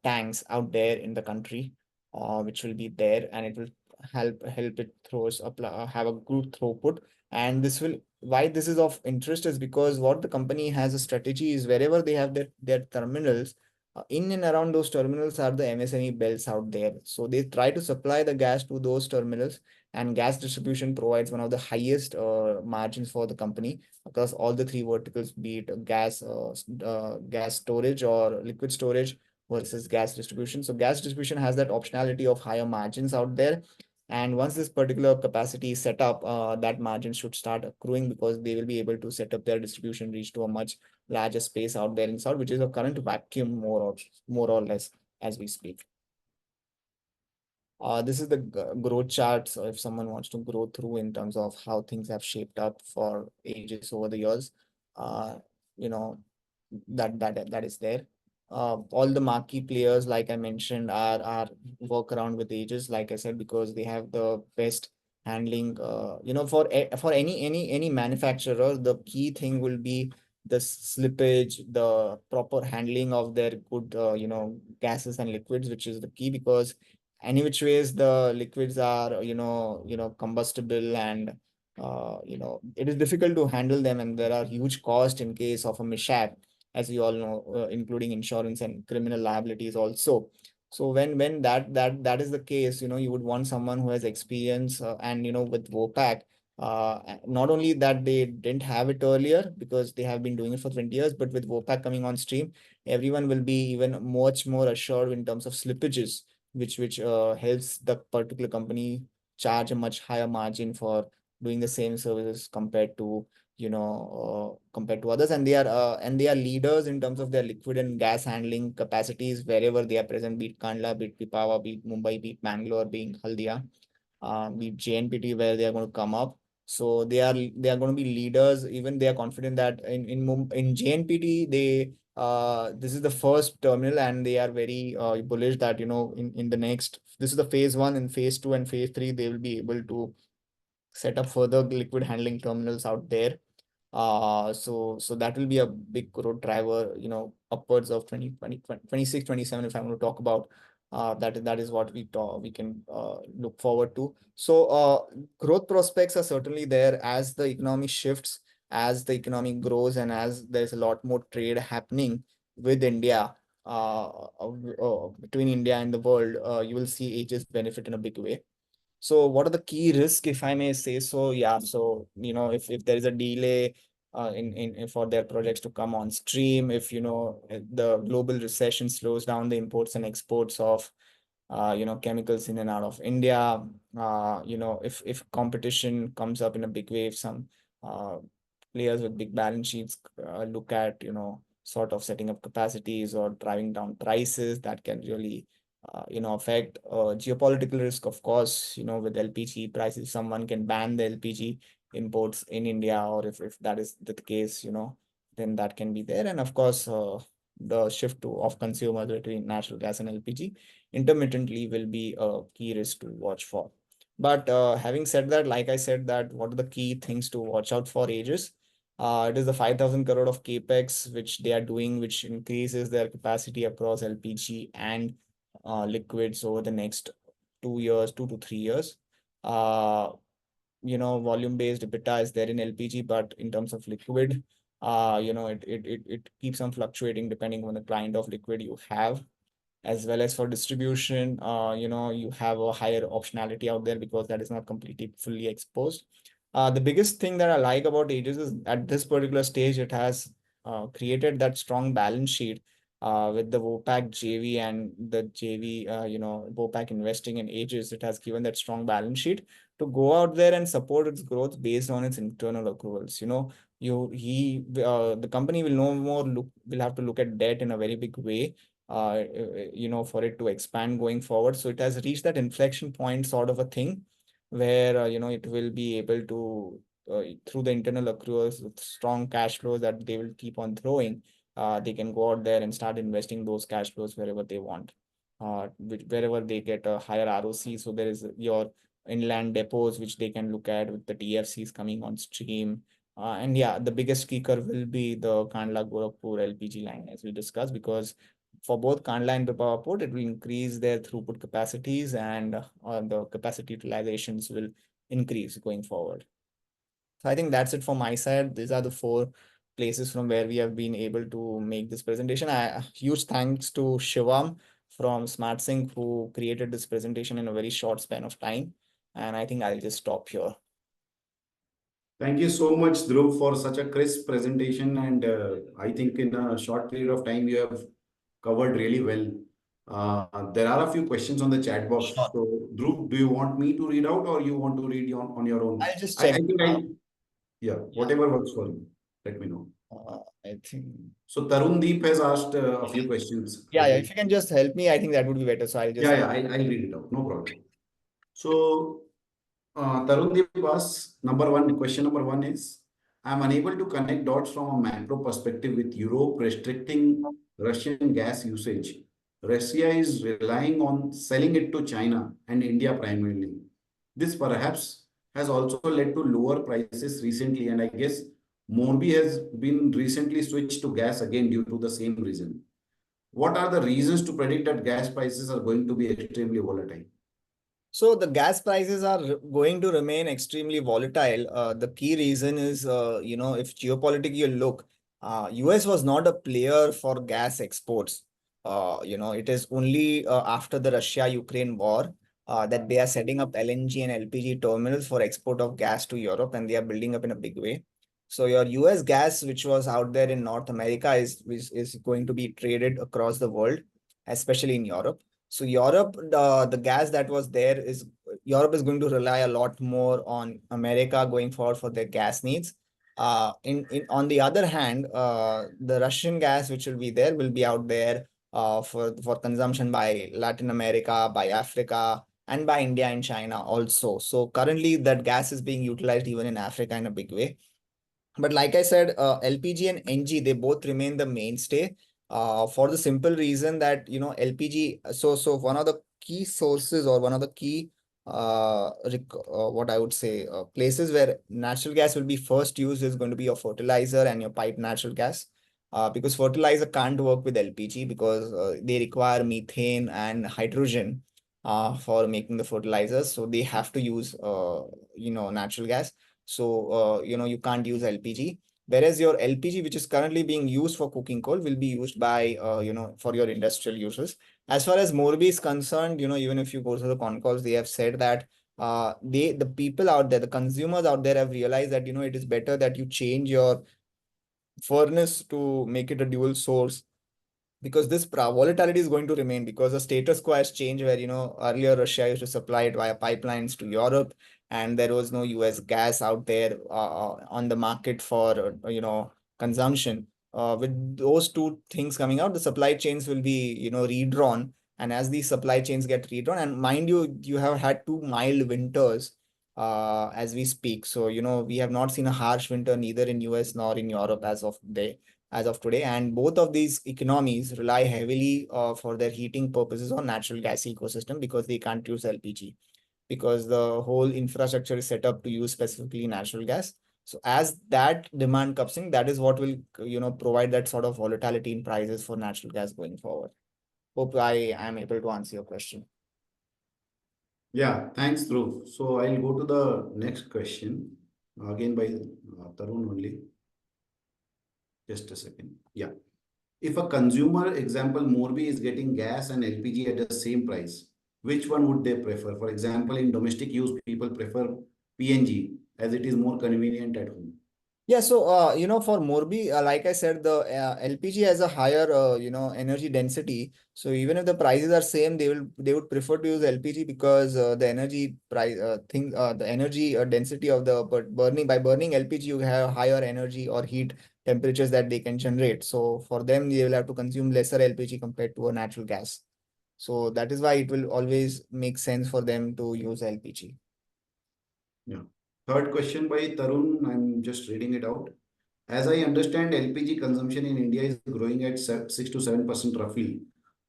tanks out there in the country, which will be there, and it will help it have a good throughput. And this will, why this is of interest is because what the company has a strategy is, wherever they have their terminals, in and around those terminals are the MSME belts out there. So they try to supply the gas to those terminals, and gas distribution provides one of the highest margins for the company across all the three verticals, be it gas storage or liquid storage versus gas distribution. So gas distribution has that optionality of higher margins out there. And once this particular capacity is set up, that margin should start accruing, because they will be able to set up their distribution reach to a much larger space out there in South, which is a current vacuum more or less as we speak. This is the growth chart. So if someone wants to grow through in terms of how things have shaped up for Aegis over the years, uh, you know, that is there. All the marquee players, like I mentioned, are work around with Aegis, like I said, because they have the best handling. For any manufacturer, the key thing will be the slippage, the proper handling of their good, gases and liquids, which is the key, because any which ways the liquids are, combustible, and it is difficult to handle them, and there are huge costs in case of a mishap, as you all know, including insurance and criminal liabilities also. So when that is the case, you would want someone who has experience, and with Vopak, not only that they didn't have it earlier because they have been doing it for 20 years, but with Vopak coming on stream, everyone will be even much more assured in terms of slippages, which helps the particular company charge a much higher margin for doing the same services compared to others. And they are leaders in terms of their liquid and gas handling capacities wherever they are present, be it Kandla, be it Pipavav, be it Mumbai, be it Bangalore, be it Haldia, be it JNPT, where they are going to come up. So they are going to be leaders. Even they are confident that in JNPT, this is the first terminal, and they are very bullish that in the next, this is the phase 1, in phase 2 and phase 3 they will be able to set up further liquid handling terminals out there. So that will be a big growth driver, upwards of 26, 27, if I'm going to talk about. That is what we can look forward to. So growth prospects are certainly there as the economy shifts, as the economy grows, and as there's a lot more trade happening with India, between India and the world. You will see Aegis benefit in a big way. So what are the key risks, if I may say so? Yeah, so if there is a delay in for their projects to come on stream, if the global recession slows down the imports and exports of chemicals in and out of India. If competition comes up in a big way, if some uh, players with big balance sheets look at, sort of setting up capacities or driving down prices, that can really, affect geopolitical risk, of course, with LPG prices. Someone can ban the LPG imports in India, or if that is the case, then that can be there. And of course, the shift of consumers between natural gas and LPG intermittently will be a key risk to watch for. But having said that, like I said, that what are the key things to watch out for Aegis? It is the 5,000 crore of capex which they are doing, which increases their capacity across LPG and liquids over the next 2 years, 2 to 3 years. Uh, volume-based EBITDA is there in LPG, but in terms of liquid, it keeps on fluctuating depending on the kind of liquid you have, as well as for distribution. You have a higher optionality out there because that is not completely fully exposed. The biggest thing that I like about Aegis is at this particular stage, it has created that strong balance sheet with the Vopak JV and the JV, Vopak investing in Aegis. It has given that strong balance sheet to go out there and support its growth based on its internal accruals. The company will no more will have to look at debt in a very big way, for it to expand going forward. So it has reached that inflection point sort of a thing where, it will be able to, through the internal accruals, with strong cash flows that they will keep on throwing, they can go out there and start investing those cash flows wherever they want, wherever they get a higher ROC. So there is your inland depots, which they can look at with the DFCs coming on stream. And yeah, the biggest kicker will be the Kandla Gorakhpur LPG line, as we discussed, because for both Kandla and Pipavav Port, it will increase their throughput capacities, and the capacity utilizations will increase going forward. So I think that's it from my side. These are the four places from where we have been able to make this presentation. Huge thanks to Shivam from SmartSync, who created this presentation in a very short span of time. And I think I'll just stop here. Thank you so much, Dhruv, for such a crisp presentation. And I think in a short period of time, you have covered really well. There are a few questions on the chat box. Sure. So, Dhruv, do you want me to read out or you want to read on your own? I'll just I check. think yeah, Yeah. whatever works for you. Let me know. I think. So, Tarun Deep has asked a few questions. I Yeah, if think, you can just help me, I think that would be better. So I'll just. I'll read it out. No problem. So, Tarun Devas, question number one is, I'm unable to connect dots from a macro perspective with Europe restricting Russian gas usage. Russia is relying on selling it to China and India primarily. This perhaps has also led to lower prices recently, and I guess Morbi has been recently switched to gas again due to the same reason. What are the reasons to predict that gas prices are going to be extremely volatile? So the gas prices are going to remain extremely volatile. The key reason is, if geopolitically you look, US was not a player for gas exports. It is only after the Russia-Ukraine war that they are setting up LNG and LPG terminals for export of gas to Europe, and they are building up in a big way. So your US gas, which was out there in North America, is going to be traded across the world, especially in Europe. So Europe, the gas that was there is Europe is going to rely a lot more on America going forward for their gas needs. On the other hand, the Russian gas which will be there will be out there for consumption by Latin America, by Africa, and by India and China also. So currently that gas is being utilized even in Africa in a big way. But like I said, LPG and NG, they both remain the mainstay for the simple reason that, LPG, so one of the key sources, or one of the key, what I would say, places where natural gas will be first used is going to be your fertilizer and your piped natural gas. Because fertilizer can't work with LPG because they require methane and hydrogen for making the fertilizers. So they have to use, natural gas. So, you can't use LPG. Whereas your LPG, which is currently being used for cooking coal, will be used by, for your industrial uses. As far as Morbi is concerned, even if you go to the con calls, they have said that the people out there, the consumers out there have realized that, it is better that you change your furnace to make it a dual source because this volatility is going to remain, because the status quo has changed where, earlier Russia used to supply it via pipelines to Europe, and there was no US gas out there on the market for, consumption. With those two things coming out, the supply chains will be, redrawn. And as these supply chains get redrawn, and mind you, you have had two mild winters as we speak. So, we have not seen a harsh winter neither in US nor in Europe as of today. And both of these economies rely heavily for their heating purposes on natural gas ecosystem, because they can't use LPG, because the whole infrastructure is set up to use specifically natural gas. So as that demand comes in, that is what will, provide that sort of volatility in prices for natural gas going forward. Hope I am able to answer your question. Yeah, thanks, Dhruv. So I'll go to the next question, again by Tarun only. Just a second. Yeah. If a consumer, example, Morbi is getting gas and LPG at the same price, which one would they prefer? For example, in domestic use, people prefer PNG as it is more convenient at home. Yeah, so for Morbi, like I said, the LPG has a higher energy density. So even if the prices are same, they would prefer to use LPG, because the energy price the energy density of the burning LPG, you have higher energy or heat temperatures that they can generate. So for them, they will have to consume lesser LPG compared to a natural gas. So that is why it will always make sense for them to use LPG. Yeah. Third question by Tarun, I'm just reading it out. As I understand, LPG consumption in India is growing at 6 to 7% roughly.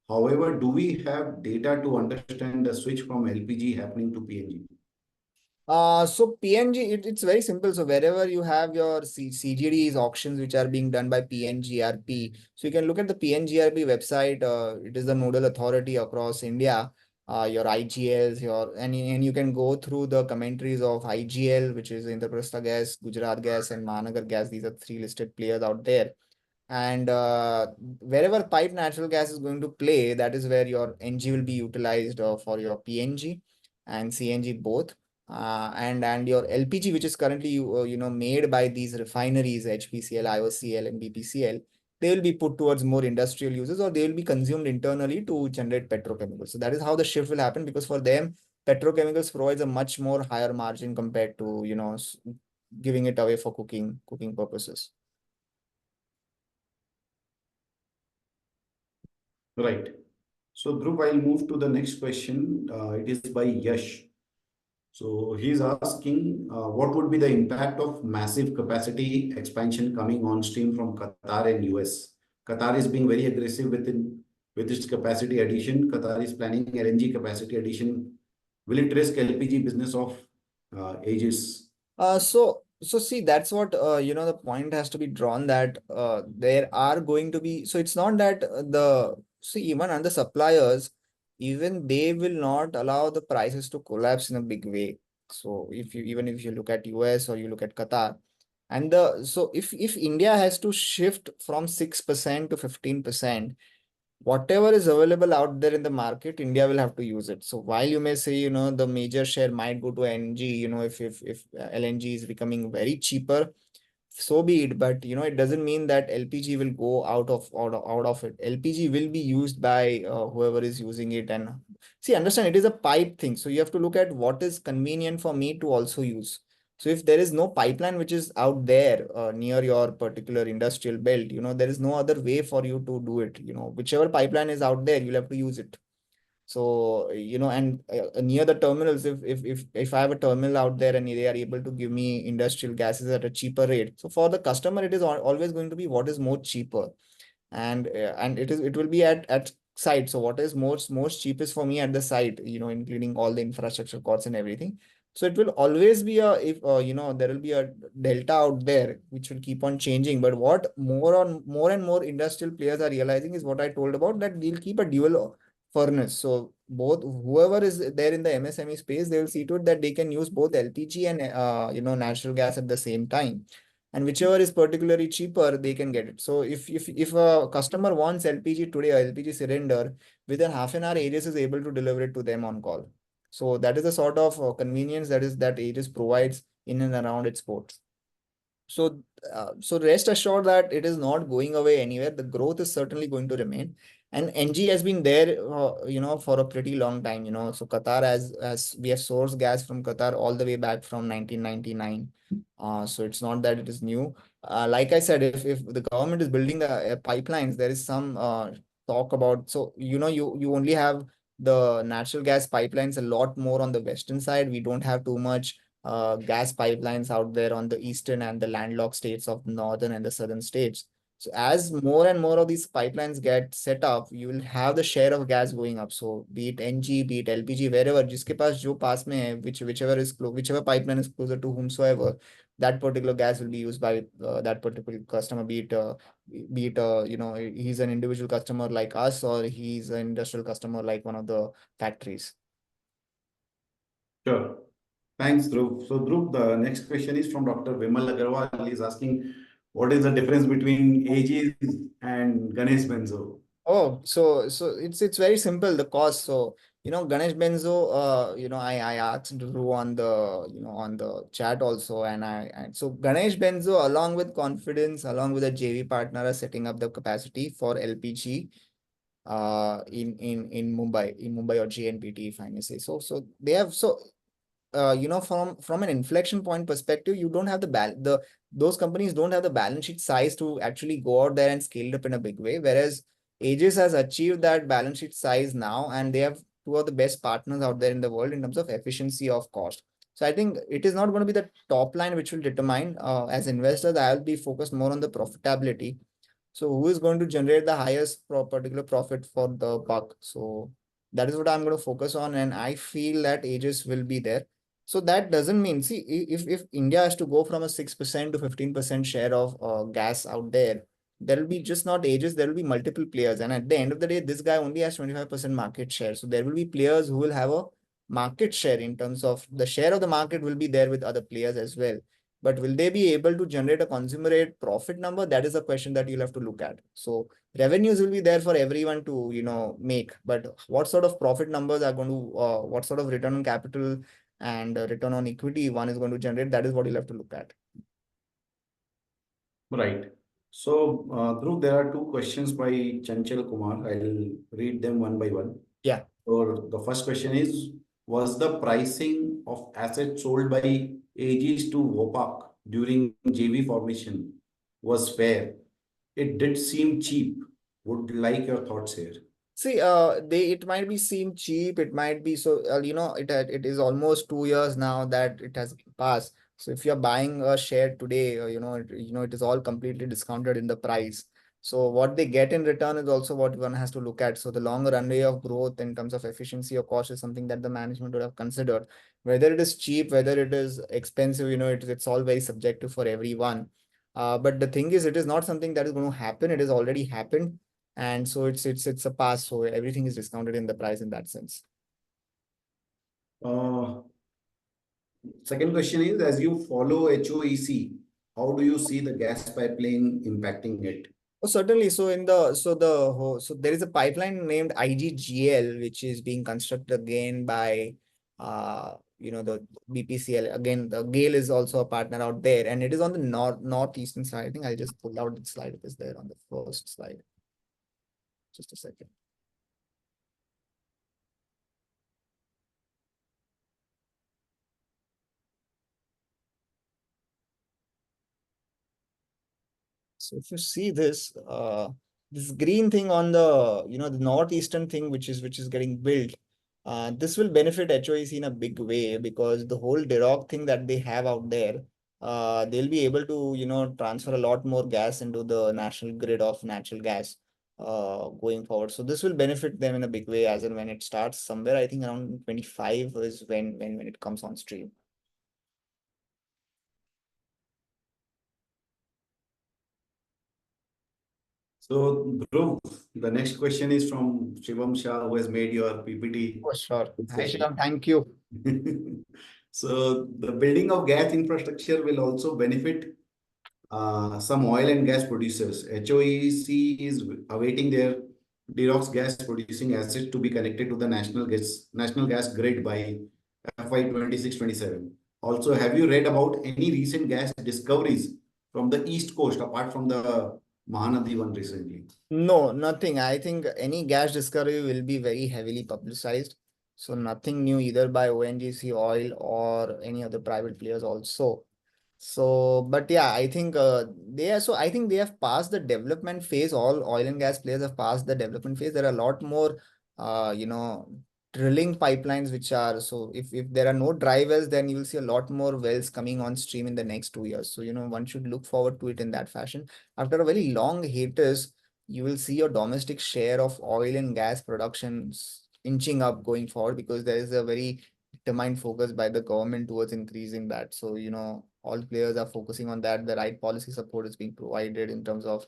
However, do we have data to understand the switch from LPG happening to PNG? So PNG, it's very simple. So wherever you have your CGDs auctions, which are being done by PNGRP, so you can look at the PNGRP website. It is the nodal authority across India. Your IGLs, and you can go through the commentaries of IGL, which is Indraprastha Gas, Gujarat Gas, and Mahanagar Gas. These are three listed players out there. And wherever piped natural gas is going to play, that is where your NG will be utilized for your PNG and CNG both. And your LPG, which is currently made by these refineries, HPCL, IOCL, and BPCL, they will be put towards more industrial uses, or they will be consumed internally to generate petrochemicals. So that is how the shift will happen, because for them, petrochemicals provides a much more higher margin compared to giving it away for cooking purposes. Right. So, Dhruv, I'll move to the next question. It is by Yash. So, he's asking what would be the impact of massive capacity expansion coming on stream from Qatar and US? Qatar is being very aggressive with its capacity addition. Qatar is planning LNG capacity addition. Will it risk LPG business of Aegis? So see, that's what the point has to be drawn, that there are going to be, so it's not that even under suppliers, even they will not allow the prices to collapse in a big way. So if you look at US or you look at Qatar, and if India has to shift from 6% to 15%, whatever is available out there in the market, India will have to use it. So while you may say, the major share might go to NG, if LNG is becoming very cheaper, so be it. But it doesn't mean that LPG will go out of it. LPG will be used by whoever is using it. And see, understand, it is a pipe thing. So you have to look at what is convenient for me to also use. So if there is no pipeline which is out there near your particular industrial belt, there is no other way for you to do it. Whichever pipeline is out there, you'll have to use it. So, and near the terminals, if I have a terminal out there and they are able to give me industrial gases at a cheaper rate, so for the customer, it is always going to be what is more cheaper. And it will be at site. So what is most cheapest for me at the site, including all the infrastructure costs and everything. So it will always be if there will be a delta out there which will keep on changing. But what more and more industrial players are realizing is what I told about, that we'll keep a dual furnace. So both, whoever is there in the MSME space, they will see to it that they can use both LPG and natural gas at the same time, and whichever is particularly cheaper, they can get it. So if a customer wants LPG today, or LPG cylinder, within half an hour, Aegis is able to deliver it to them on call. So that is the sort of convenience that Aegis provides in and around its ports. So rest assured that it is not going away anywhere. The growth is certainly going to remain. And NG has been there, for a pretty long time, So Qatar as we have sourced gas from Qatar all the way back from 1999. So it's not that it is new. Like I said, if the government is building the pipelines, there is some talk about. So you only have the natural gas pipelines a lot more on the western side. We don't have too much gas pipelines out there on the eastern and the landlocked states of northern and the southern states. So as more and more of these pipelines get set up, you will have the share of gas going up. So be it NG, be it LPG, wherever, जिसके पास जो पास में है, whichever pipeline is closer to whomsoever, that particular gas will be used by that particular customer. He's an individual customer like us, or he's an industrial customer like one of the factories. Sure. Thanks, Dhruv. So, Dhruv, the next question is from Dr. Vimal Agarwal. He's asking, what is the difference between Aegis and Ganesh Benzo? Oh, so it's very simple, the cost. So, Ganesh Benzo, I asked Dhruv on the chat also, so Ganesh Benzo, along with Confidence, along with a JV partner, are setting up the capacity for LPG in Mumbai or JNPT, if I may say. So they have from an inflection point perspective, you don't have those companies don't have the balance sheet size to actually go out there and scale it up in a big way. Whereas Aegis has achieved that balance sheet size now, and they have two of the best partners out there in the world in terms of efficiency of cost. So I think it is not going to be the top line which will determine. As investors, I'll be focused more on the profitability. So who is going to generate the highest particular profit for the buck? So that is what I'm going to focus on, and I feel that Aegis will be there. So that doesn't mean, see, if India has to go from a 6% to 15% share of gas out there, there will be just not Aegis, there will be multiple players. And at the end of the day, this guy only has 25% market share. So there will be players who will have a market share in terms of the share of the market will be there with other players as well. But will they be able to generate a consumer rate profit number? That is a question that you'll have to look at. So revenues will be there for everyone to, make, but what sort of profit numbers are going to, what sort of return on capital and return on equity one is going to generate, that is what you'll have to look at. Right. So, Dhruv, there are two questions by Chanchal Kumar. I'll read them one by one. Yeah. So, the first question is, was the pricing of assets sold by Aegis to Vopak during JV formation was fair? It did seem cheap. Would like your thoughts here. See, it might be seem cheap. It might be so. It is almost 2 years now that it has passed. So if you're buying a share today, it is all completely discounted in the price. So what they get in return is also what one has to look at. So the longer runway of growth in terms of efficiency or cost is something that the management would have considered. Whether it is cheap, whether it is expensive, it's all very subjective for everyone. But the thing is, it is not something that is going to happen. It has already happened, and so it's a pass, so everything is discounted in the price in that sense. Uh, Second question is, as you follow HOEC, how do you see the gas pipeline impacting it? Oh, certainly. So there is a pipeline named IGGL which is being constructed again by the BPCL. Again, the GAIL is also a partner out there, and it is on the northeastern side. I think I'll just pull out the slide. It is there on the first slide. Just a second. So if you see this green thing on the northeastern thing, which is getting built, this will benefit HOEC in a big way, because the whole DEROC thing that they have out there, they'll be able to, transfer a lot more gas into the national grid of natural gas, going forward. So this will benefit them in a big way, as and when it starts somewhere, I think around 25 is when it comes on stream. So, Dhruv, the next question is from Shivam Shah, who has made your PPT. For sure. Hi, Discussion. Shivam, thank you. So, the building of gas infrastructure will also benefit some oil and gas producers. HOEC is awaiting their Derox gas producing assets to be connected to the national gas grid by FY 26-27. Also, have you read about any recent gas discoveries from the East Coast, apart from the Mahanadi one recently? No, nothing. I think any gas discovery will be very heavily publicized. So nothing new either by ONGC Oil or any other private players also. So, but yeah, I think I think they have passed the development phase. All oil and gas players have passed the development phase. There are a lot more, you know, drilling pipelines which are, so if there are no dry wells, then you will see a lot more wells coming on stream in the next 2 years. So, one should look forward to it in that fashion. After a very long hiatus, you will see your domestic share of oil and gas productions inching up going forward, because there is a very determined focus by the government towards increasing that. So, all players are focusing on that. The right policy support is being provided in terms of,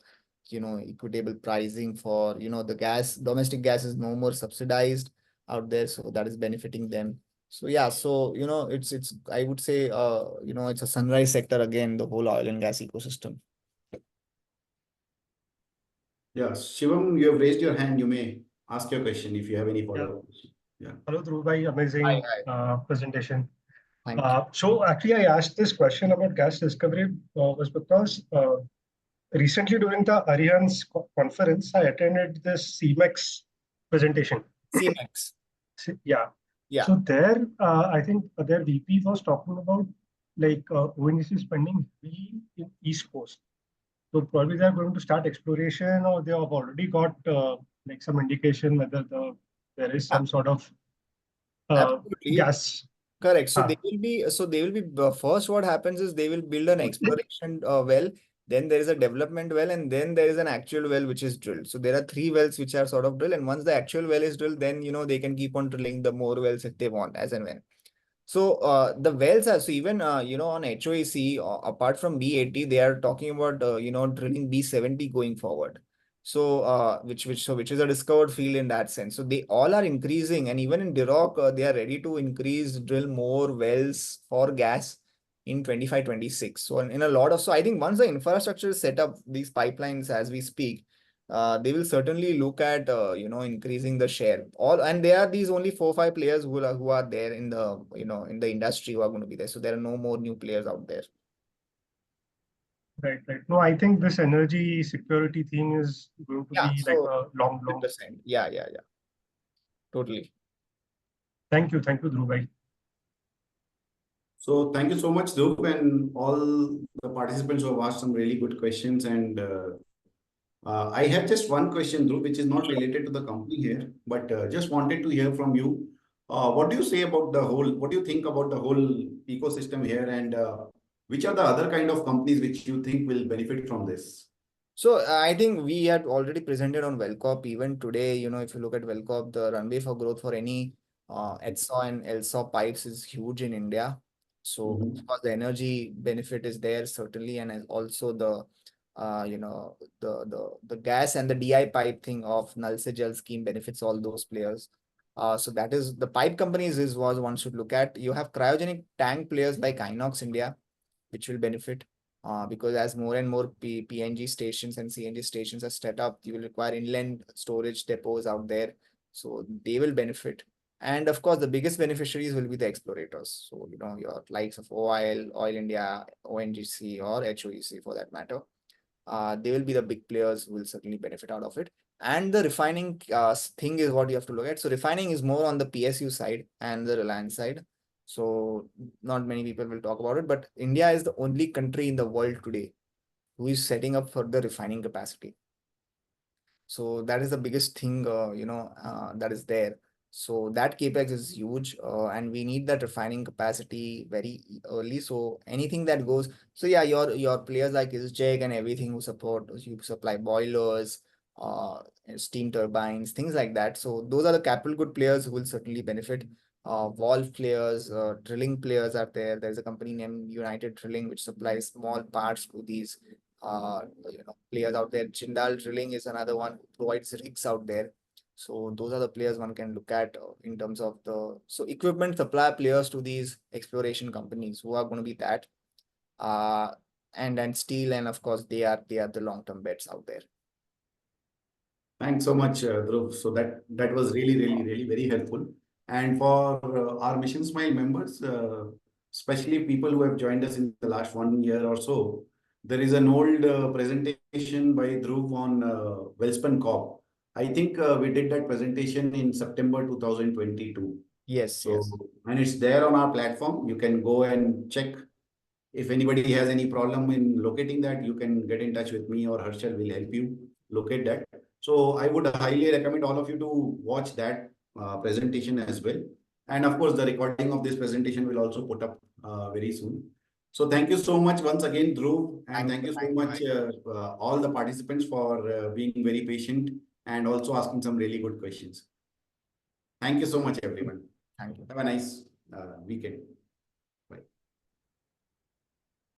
equitable pricing for, the gas. Domestic gas is no more subsidized out there, so that is benefiting them. So yeah, so it's I would say it's a sunrise sector again, the whole oil and gas ecosystem. Yeah, Shivam, you have raised your hand. You may ask your question if you have any Yeah. follow-up question. Yeah. Hello, Dhruv bhai. Hi, Amazing hi. presentation. Thank you. So actually, I asked this question about gas discovery was because recently during the Ariane's conference, I attended this CMEX presentation. CMEX. Yeah. Yeah. So there, I think their VP was talking about like ONGC spending heavily in East Coast. So probably they're going to start exploration, or they have already got like some indication whether there is some sort of Absolutely. gas. Correct. So they will be first, what happens is they will build an exploration well, then there is a development well, and then there is an actual well which is drilled. So there are three wells which are sort of drilled, and once the actual well is drilled, then they can keep on drilling the more wells if they want, as and when. So the wells are, so even on HOAC, apart from B80, they are talking about drilling B70 going forward. So which is a discovered field in that sense. So they all are increasing, and even in Dirok, they are ready to drill more wells for gas in 25, 26. So in a lot of, so I think once the infrastructure is set up, these pipelines as we speak, they will certainly look at increasing the share. And there are these only 4, 5 players who are there in the in the industry who are going to be there. So there are no more new players out there. Right, right. No, I think this energy security thing is going to be like a long. 100%. Yeah. Totally. Thank you, Dhruv bhai. So thank you so much, Dhruv, and all the participants who have asked some really good questions. And I have just one question, Dhruv, which is not related to the company here, but just wanted to hear from you. What do you say about what do you think about the whole ecosystem here, and which are the other kind of companies which you think will benefit from this? So I think we had already presented on Wellcorp. Even today, if you look at Wellcorp, the runway for growth for any ETSA and LSAW pipes is huge in India. So of course, the energy benefit is there certainly, and also the the gas and the DI pipe thing of Nal Se Jal scheme benefits all those players. So that is the pipe companies is what one should look at. You have cryogenic tank players like Inox India, which will benefit. Because as more and more PNG stations and CNG stations are set up, you will require inland storage depots out there. So they will benefit. And of course, the biggest beneficiaries will be the explorators. So, your likes of OIL, Oil India, ONGC, or HOEC for that matter. They will be the big players who will certainly benefit out of it. And the refining thing is what you have to look at. So refining is more on the PSU side and the Reliance side. So not many people will talk about it, but India is the only country in the world today who is setting up for the refining capacity. So that is the biggest thing, that is there. So that capex is huge, and we need that refining capacity very early. So anything that goes, so yeah, your players like ISJEC and everything who supply boilers, steam turbines, things like that. So those are the capital good players who will certainly benefit. Valve players, drilling players are there. There's a company named United Drilling which supplies small parts to these players out there. Jindal Drilling is another one who provides rigs out there. So those are the players one can look at in terms of equipment supply players to these exploration companies who are going to be that. And steel, and of course they are the long-term bets out there. Thanks so much, Dhruv. So that was really very helpful. And for our Mission Smile members, especially people who have joined us in the last 1 year or so, there is an old presentation by Dhruv on Welspun Corp. I think we did that presentation in September 2022. Yes, So, yes. and it's there on our platform. You can go and check. If anybody has any problem in locating that, you can get in touch with me or Harshal will help you locate that. So I would highly recommend all of you to watch that presentation as well. And of course, the recording of this presentation will also put up very soon. So thank you so much once again, Dhruv, and thank you so much all the participants for being very patient and also asking some really good questions. Thank you so much, everyone. Thank you. Have a nice weekend.